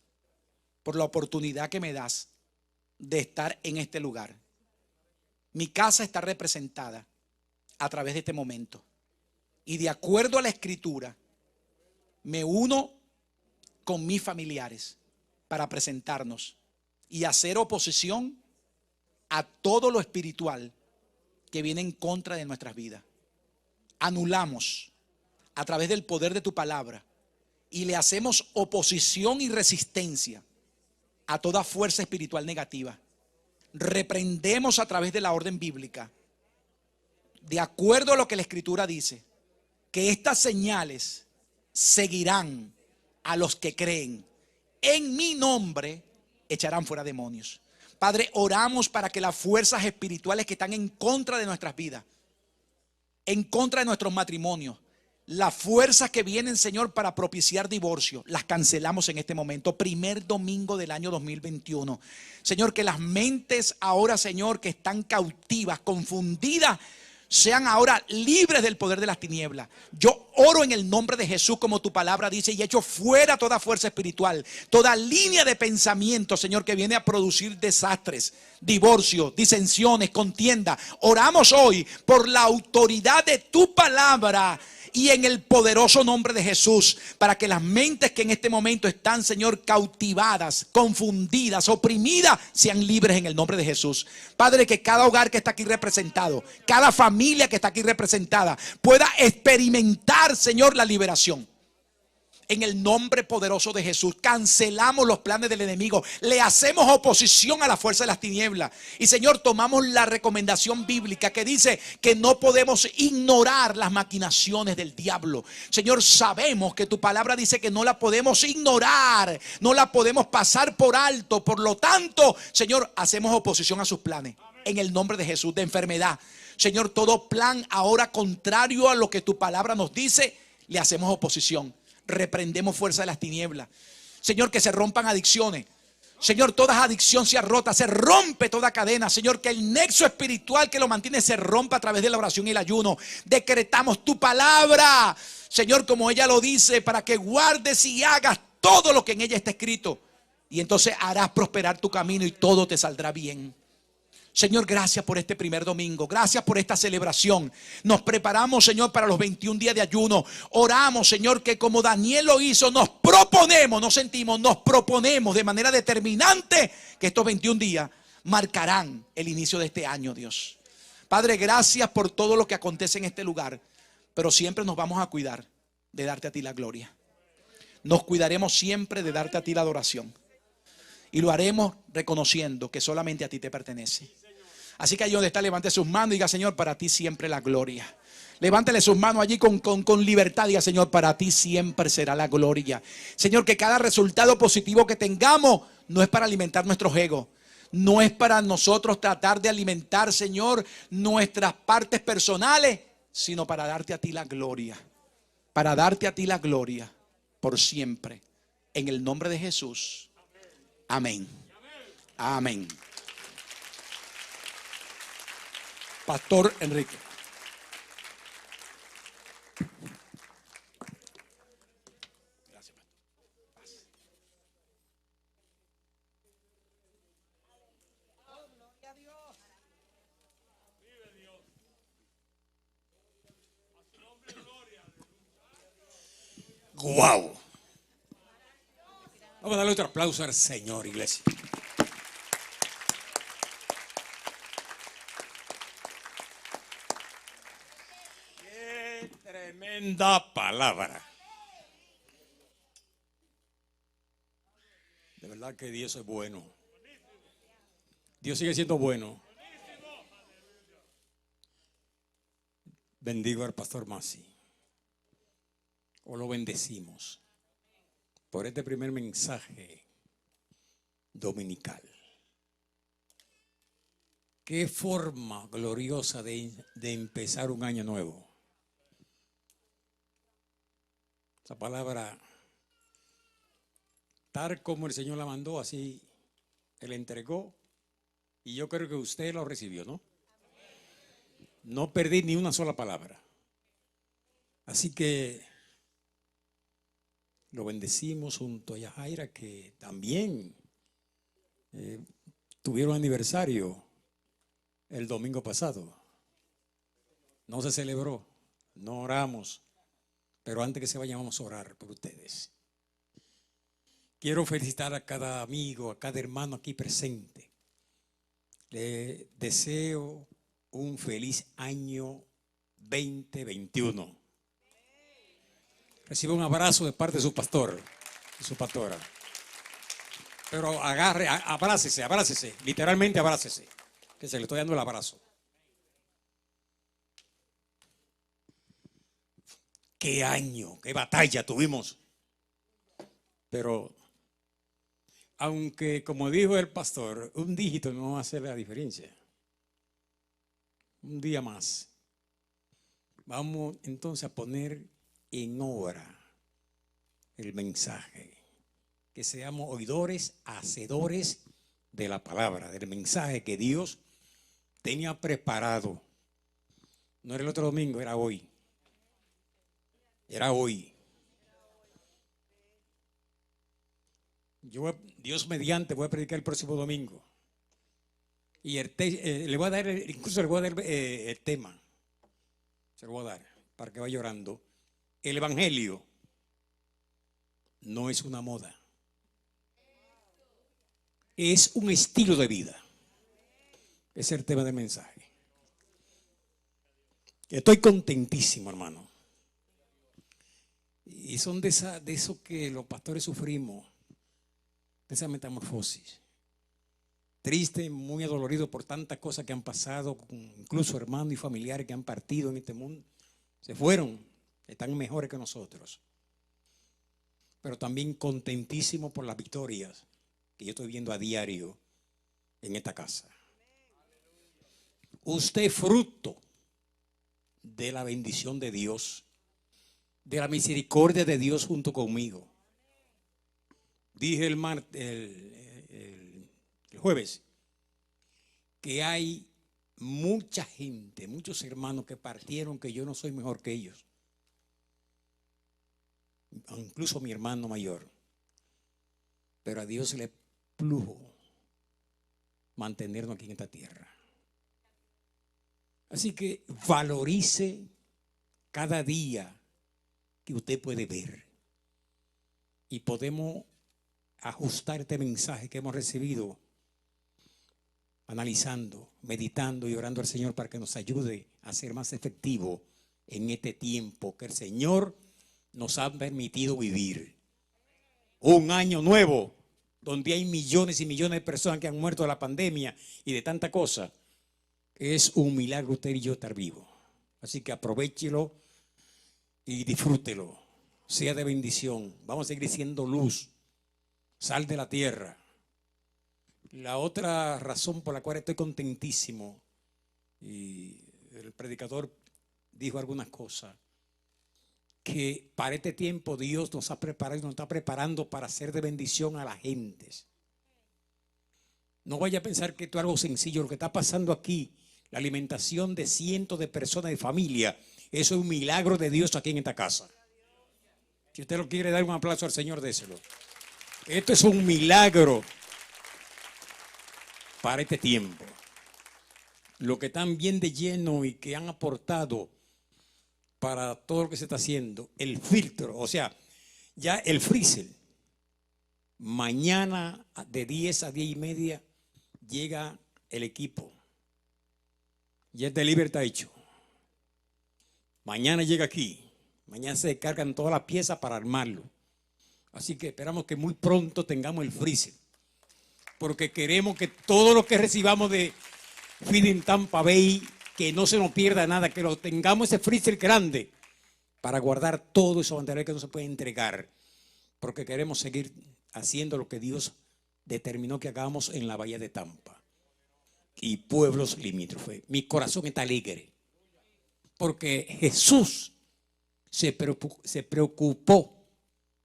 por la oportunidad que me das de estar en este lugar. Mi casa está representada a través de este momento. Y de acuerdo a la Escritura, me uno con mis familiares para presentarnos y hacer oposición a todo lo espiritual que viene en contra de nuestras vidas. Anulamos a través del poder de tu palabra y le hacemos oposición y resistencia a toda fuerza espiritual negativa. Reprendemos a través de la orden bíblica, de acuerdo a lo que la Escritura dice, que estas señales seguirán a los que creen. En mi nombre echarán fuera demonios. Padre, oramos para que las fuerzas espirituales que están en contra de nuestras vidas, en contra de nuestros matrimonios, las fuerzas que vienen, Señor, para propiciar divorcio, las cancelamos en este momento. Primer domingo del año 2021. Señor, que las mentes ahora, Señor, que están cautivas, confundidas, sean ahora libres del poder de las tinieblas. Yo oro en el nombre de Jesús, como tu palabra dice, y echo fuera toda fuerza espiritual, toda línea de pensamiento, Señor, que viene a producir desastres, divorcio, disensiones, contienda. Oramos hoy por la autoridad de tu palabra y en el poderoso nombre de Jesús, para que las mentes que en este momento están, Señor, cautivadas, confundidas, oprimidas, sean libres en el nombre de Jesús. Padre, que cada hogar que está aquí representado, cada familia que está aquí representada, pueda experimentar, Señor, la liberación. En el nombre poderoso de Jesús, cancelamos los planes del enemigo. Le hacemos oposición a la fuerza de las tinieblas. Y Señor, tomamos la recomendación bíblica que dice que no podemos ignorar las maquinaciones del diablo. Señor, sabemos que tu palabra dice que no la podemos ignorar, no la podemos pasar por alto. Por lo tanto, Señor, hacemos oposición a sus planes. En el nombre de Jesús, de enfermedad. Señor, todo plan ahora contrario a lo que tu palabra nos dice, le hacemos oposición. Reprendemos fuerza de las tinieblas. Señor, que se rompan adicciones. Señor, toda adicción sea rota, se rompe toda cadena. Señor, que el nexo espiritual que lo mantiene se rompa a través de la oración y el ayuno. Decretamos tu palabra, Señor, como ella lo dice, para que guardes y hagas todo lo que en ella está escrito. Y entonces harás prosperar tu camino y todo te saldrá bien. Señor, gracias por este primer domingo. Gracias por esta celebración. Nos preparamos, Señor, para los 21 días de ayuno. Oramos, Señor, que como Daniel lo hizo, nos proponemos, nos proponemos de manera determinante que estos 21 días marcarán el inicio de este año, Dios. Padre, gracias por todo lo que acontece en este lugar. Pero siempre nos vamos a cuidar de darte a ti la gloria. Nos cuidaremos siempre de darte a ti la adoración. Y lo haremos reconociendo que solamente a ti te pertenece. Así que ahí donde está, levante sus manos y diga: Señor, para ti siempre la gloria. Levántele sus manos allí con libertad. Diga: Señor, para ti siempre será la gloria. Señor, que cada resultado positivo que tengamos no es para alimentar nuestros egos. No es para nosotros tratar de alimentar, Señor, nuestras partes personales, sino para darte a ti la gloria. Para darte a ti la gloria por siempre. En el nombre de Jesús. Amén. Amén. Pastor Enrique. Gracias, pastor. ¡Guau! Vamos a darle otro aplauso al Señor, iglesia. ¡Qué tremenda palabra! De verdad que Dios es bueno. Dios sigue siendo bueno. Bendigo al pastor Masi. O lo bendecimos por este primer mensaje dominical. Qué forma gloriosa de empezar un año nuevo. Esa palabra, tal como el Señor la mandó, así Él entregó. Y yo creo que usted lo recibió, ¿no? No perdí ni una sola palabra. Así que lo bendecimos junto a Yajaira, que también tuvieron aniversario el domingo pasado. No se celebró, no oramos, pero antes que se vayan vamos a orar por ustedes. Quiero felicitar a cada amigo, a cada hermano aquí presente. Le deseo un feliz año 2021. Recibe un abrazo de parte de su pastor y su pastora. Pero agarre, abrácese, literalmente abrácese, que se le estoy dando el abrazo. Qué año, qué batalla tuvimos. Pero, aunque como dijo el pastor, un dígito no va a hacer la diferencia. Un día más. Vamos entonces a poner en obra el mensaje. Que seamos oidores, hacedores de la palabra, del mensaje que Dios tenía preparado. No era el otro domingo, era hoy. Era hoy. Dios mediante, voy a predicar el próximo domingo. Y le voy a dar, incluso le voy a dar el tema. Se lo voy a dar para que vaya llorando. El evangelio no es una moda. Es un estilo de vida. Ese es el tema del mensaje. Estoy contentísimo, hermano. Y son de eso que los pastores sufrimos, de esa metamorfosis. Triste, muy adolorido por tantas cosas que han pasado, incluso hermanos y familiares que han partido en este mundo. Se fueron, están mejores que nosotros. Pero también contentísimo por las victorias que yo estoy viendo a diario en esta casa. Usted es fruto de la bendición de Dios, de la misericordia de Dios junto conmigo. Dije el jueves que hay mucha gente, muchos hermanos que partieron, que yo no soy mejor que ellos. Incluso mi hermano mayor. Pero a Dios le plugo mantenernos aquí en esta tierra. Así que valorice cada día que usted puede ver. Y podemos ajustar este mensaje que hemos recibido, analizando, meditando y orando al Señor para que nos ayude a ser más efectivo en este tiempo que el Señor nos ha permitido vivir. Un año nuevo donde hay millones y millones de personas que han muerto de la pandemia y de tanta cosa. Es un milagro usted y yo estar vivos. Así que aprovéchelo y disfrútelo. Sea de bendición. Vamos a seguir siendo luz, sal de la tierra. La otra razón por la cual estoy contentísimo, y el predicador dijo algunas cosas, que para este tiempo Dios nos ha preparado y nos está preparando para ser de bendición a las gentes. No vaya a pensar que esto es algo sencillo. Lo que está pasando aquí, la alimentación de cientos de personas, de familia, eso es un milagro de Dios aquí en esta casa. Si usted lo quiere dar un aplauso al Señor, déselo. Esto es un milagro para este tiempo. Lo que están bien de lleno y que han aportado para todo lo que se está haciendo, el filtro, o sea, ya el freezer, mañana de 10 a 10 y media llega el equipo. Ya el delivery está hecho. Mañana llega aquí. Mañana se descargan todas las piezas para armarlo. Así que esperamos que muy pronto tengamos el freezer. Porque queremos que todo lo que recibamos de Feeding Tampa Bay, que no se nos pierda nada, que lo tengamos ese freezer grande para guardar todo eso material que no se puede entregar. Porque queremos seguir haciendo lo que Dios determinó que hagamos en la bahía de Tampa y pueblos limítrofes. Mi corazón está alegre porque Jesús se preocupó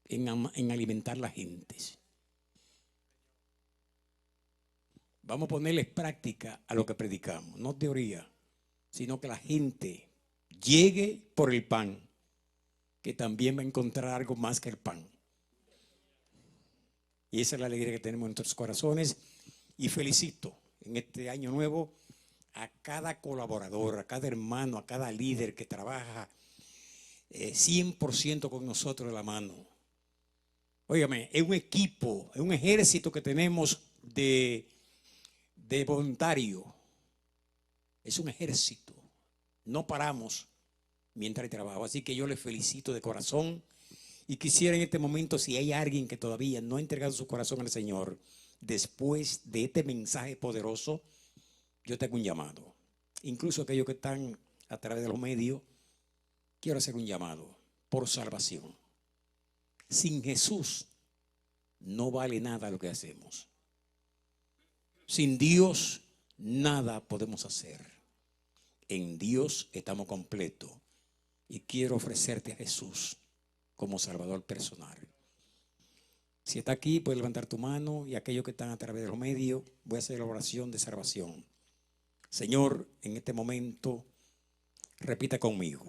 en alimentar a la gente. Vamos a ponerles práctica a lo que predicamos, no teoría, sino que la gente llegue por el pan, que también va a encontrar algo más que el pan. Y esa es la alegría que tenemos en nuestros corazones. Y felicito en este año nuevo a cada colaborador, a cada hermano, a cada líder que trabaja 100% con nosotros de la mano. Óigame, es un equipo, es un ejército que tenemos de voluntarios. Es un ejército. No paramos mientras hay trabajo. Así que yo les felicito de corazón. Y quisiera en este momento, si hay alguien que todavía no ha entregado su corazón al Señor, después de este mensaje poderoso, yo tengo un llamado. Incluso aquellos que están a través de los medios, quiero hacer un llamado por salvación. Sin Jesús no vale nada lo que hacemos. Sin Dios nada podemos hacer. En Dios estamos completos. Y quiero ofrecerte a Jesús como Salvador personal. Si está aquí, puedes levantar tu mano, y aquellos que están a través de los medios, voy a hacer la oración de salvación. Señor, en este momento, repita conmigo.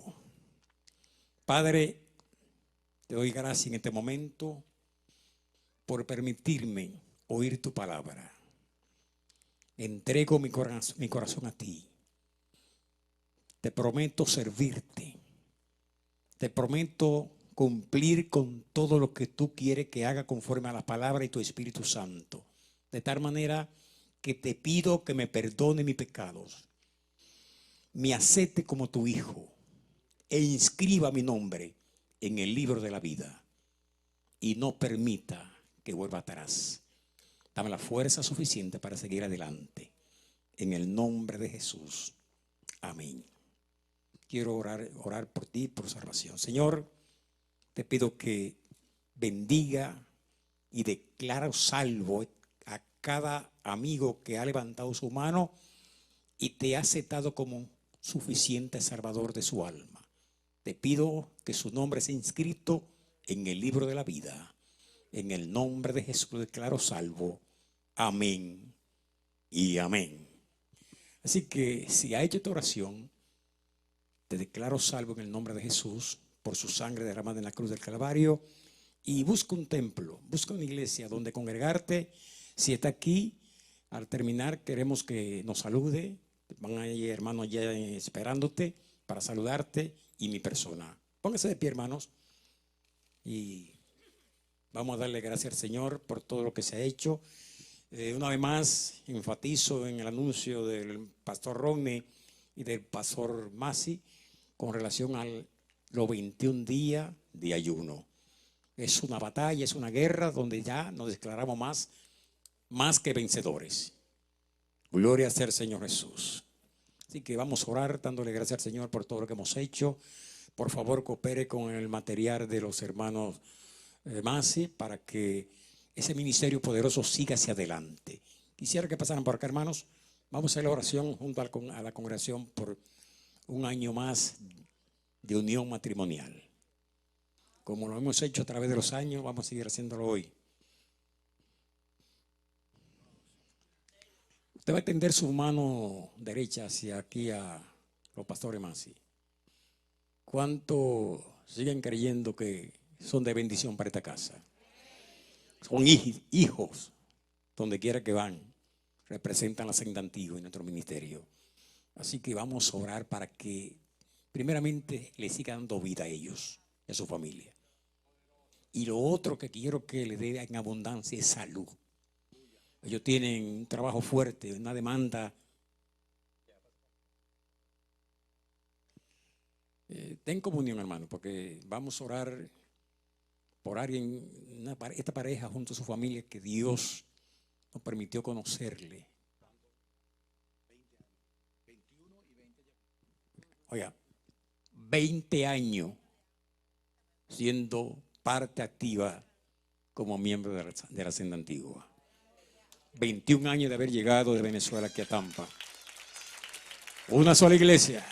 Padre, te doy gracias en este momento por permitirme oír tu palabra. Entrego mi corazón a ti. Te prometo servirte. Te prometo cumplir con todo lo que tú quieres que haga conforme a la palabra y tu Espíritu Santo. De tal manera que te pido que me perdone mis pecados, me acepte como tu hijo e inscriba mi nombre en el libro de la vida y no permita que vuelva atrás. Dame la fuerza suficiente para seguir adelante. En el nombre de Jesús. Amén. Quiero orar por ti, por salvación. Señor, te pido que bendiga y declara salvo a cada amigo que ha levantado su mano y te ha aceptado como suficiente salvador de su alma. Te pido que su nombre sea inscrito en el libro de la vida. En el nombre de Jesús declaro salvo. Amén y amén. Así que si ha hecho esta oración, te declaro salvo en el nombre de Jesús por su sangre derramada en la cruz del Calvario, y busca un templo, busca una iglesia donde congregarte. Si está aquí, al terminar queremos que nos salude. Van a ir hermanos ya esperándote para saludarte y mi persona. Pónganse de pie, hermanos, y vamos a darle gracias al Señor por todo lo que se ha hecho. Una vez más enfatizo en el anuncio del pastor Rodney y del pastor Masi con relación a los 21 días de ayuno. Es una batalla, es una guerra donde ya nos declaramos más que vencedores. Gloria sea al Señor Jesús. Así que vamos a orar dándole gracias al Señor por todo lo que hemos hecho. Por favor, coopere con el material de los hermanos Masi para que ese ministerio poderoso siga hacia adelante. Quisiera que pasaran por acá, hermanos. Vamos a hacer la oración junto a la congregación por un año más de unión matrimonial. Como lo hemos hecho a través de los años, vamos a seguir haciéndolo hoy. Usted va a extender su mano derecha hacia aquí a los pastores Masi. ¿Cuánto siguen creyendo que son de bendición para esta casa? Son hijos, donde quiera que van, representan la senda antigua en nuestro ministerio. Así que vamos a orar para que primeramente le siga dando vida a ellos y a su familia. Y lo otro que quiero que le dé en abundancia es salud. Ellos tienen un trabajo fuerte, una demanda. Ten comunión, hermano, porque vamos a orar por alguien, esta pareja junto a su familia que Dios nos permitió conocerle. Oiga, 20 años siendo parte activa como miembro de la senda antigua. 21 años de haber llegado de Venezuela aquí a Tampa. Una sola iglesia.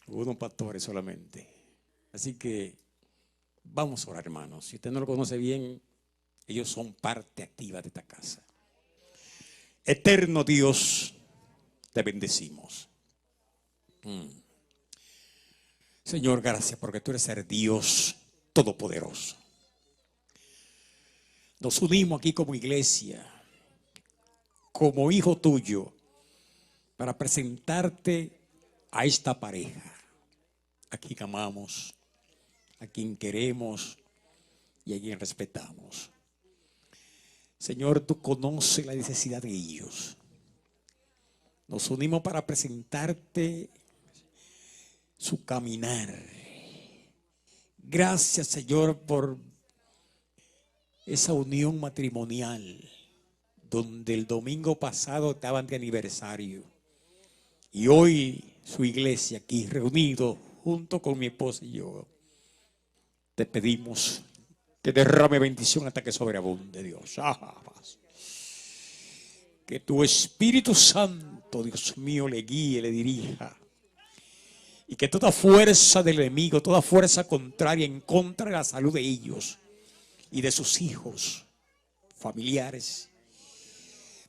Unos pastores solamente. Así que vamos a orar, hermanos. Si usted no lo conoce bien, ellos son parte activa de esta casa. Eterno Dios, te bendecimos. Señor, gracias porque tú eres el Dios todopoderoso. Nos unimos aquí como iglesia, como hijo tuyo, para presentarte a esta pareja, a quien amamos, a quien queremos y a quien respetamos. Señor, tú conoces la necesidad de ellos. Nos unimos para presentarte su caminar. Gracias, Señor, por esa unión matrimonial donde el domingo pasado estaban de aniversario y hoy su iglesia aquí reunido junto con mi esposa y yo. Te pedimos que derrame bendición hasta que sobreabunde, Dios. Que tu Espíritu Santo, Dios mío, le guíe, le dirija. Y que toda fuerza del enemigo, toda fuerza contraria en contra de la salud de ellos y de sus hijos, familiares,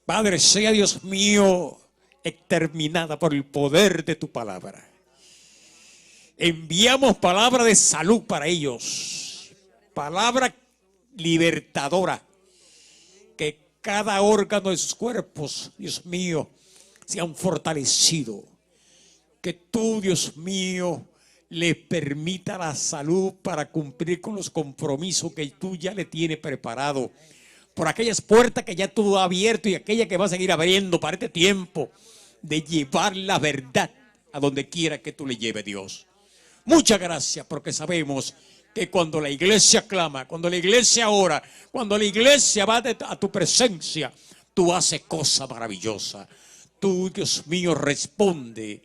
Padre, sea, Dios mío, exterminada por el poder de tu palabra. Enviamos palabra de salud para ellos, palabra libertadora, que cada órgano de sus cuerpos, Dios mío, sean fortalecidos. Que tú, Dios mío, les permita la salud para cumplir con los compromisos que tú ya le tienes preparado. Por aquellas puertas que ya tú has abierto y aquellas que vas a seguir abriendo para este tiempo de llevar la verdad a donde quiera que tú le lleves, Dios. Muchas gracias, porque sabemos que cuando la iglesia clama, cuando la iglesia ora, cuando la iglesia va a tu presencia, tú haces cosas maravillosas. Tú, Dios mío, responde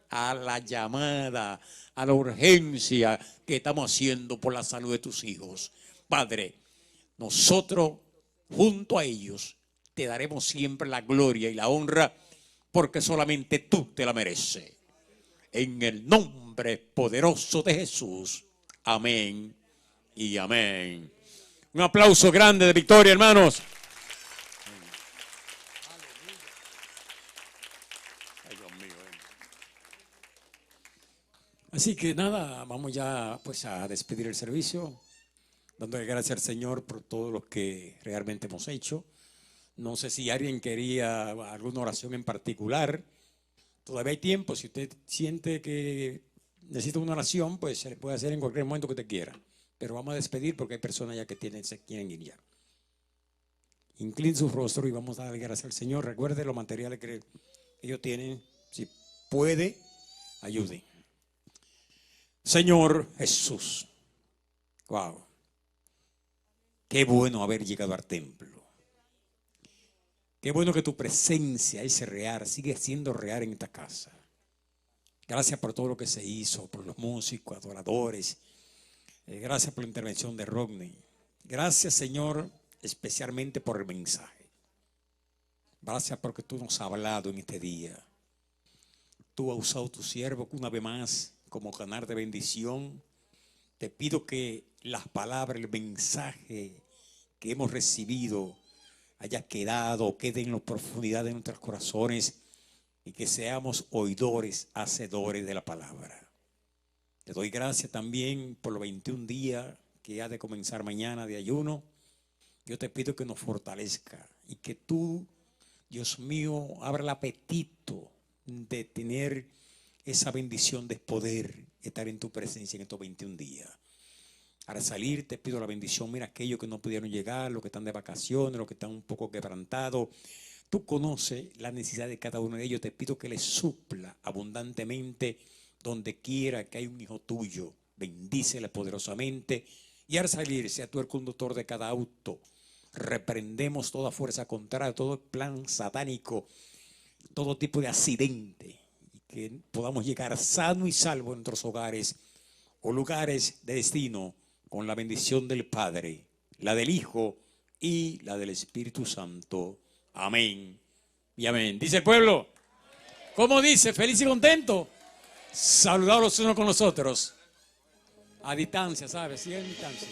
a la llamada, a la urgencia que estamos haciendo por la salud de tus hijos. Padre, nosotros junto a ellos te daremos siempre la gloria y la honra, porque solamente tú te la mereces. En el nombre poderoso de Jesús. Amén y amén. Un aplauso grande de victoria, hermanos. Así que nada, vamos ya pues a despedir el servicio, dándole gracias al Señor por todo lo que realmente hemos hecho. No sé si alguien quería alguna oración en particular. Todavía hay tiempo. Si usted siente que necesita una oración, pues se le puede hacer en cualquier momento que usted quiera. Pero vamos a despedir porque hay personas ya que se quieren ir ya. Incline su rostro y vamos a darle gracias al Señor. Recuerde los materiales que ellos tienen. Si puede, ayude. Señor Jesús. Wow. Qué bueno haber llegado al templo. Qué bueno que tu presencia es real, sigue siendo real en esta casa. Gracias por todo lo que se hizo, por los músicos, adoradores. Gracias por la intervención de Rodney. Gracias, Señor, especialmente por el mensaje. Gracias porque tú nos has hablado en este día. Tú has usado tu siervo una vez más como canal de bendición. Te pido que las palabras, el mensaje que hemos recibido haya quedado, quede en la profundidad de nuestros corazones y que seamos oidores, hacedores de la palabra. Te doy gracias también por los 21 días que ha de comenzar mañana de ayuno. Yo te pido que nos fortalezca y que tú, Dios mío, abra el apetito de tener esa bendición de poder estar en tu presencia en estos 21 días. Al salir te pido la bendición. Mira aquellos que no pudieron llegar, los que están de vacaciones, los que están un poco quebrantados. Tú conoces la necesidad de cada uno de ellos. Te pido que les supla abundantemente donde quiera que hay un hijo tuyo. Bendícele poderosamente. Y al salir, sea tú el conductor de cada auto. Reprendemos toda fuerza contraria, todo plan satánico, todo tipo de accidente. Y que podamos llegar sano y salvo a nuestros hogares o lugares de destino con la bendición del Padre, la del Hijo y la del Espíritu Santo. Amén y amén. Dice el pueblo, ¿cómo dice? Feliz y contento. Saludados los unos con los otros. A distancia, ¿sabes? Sí, a distancia.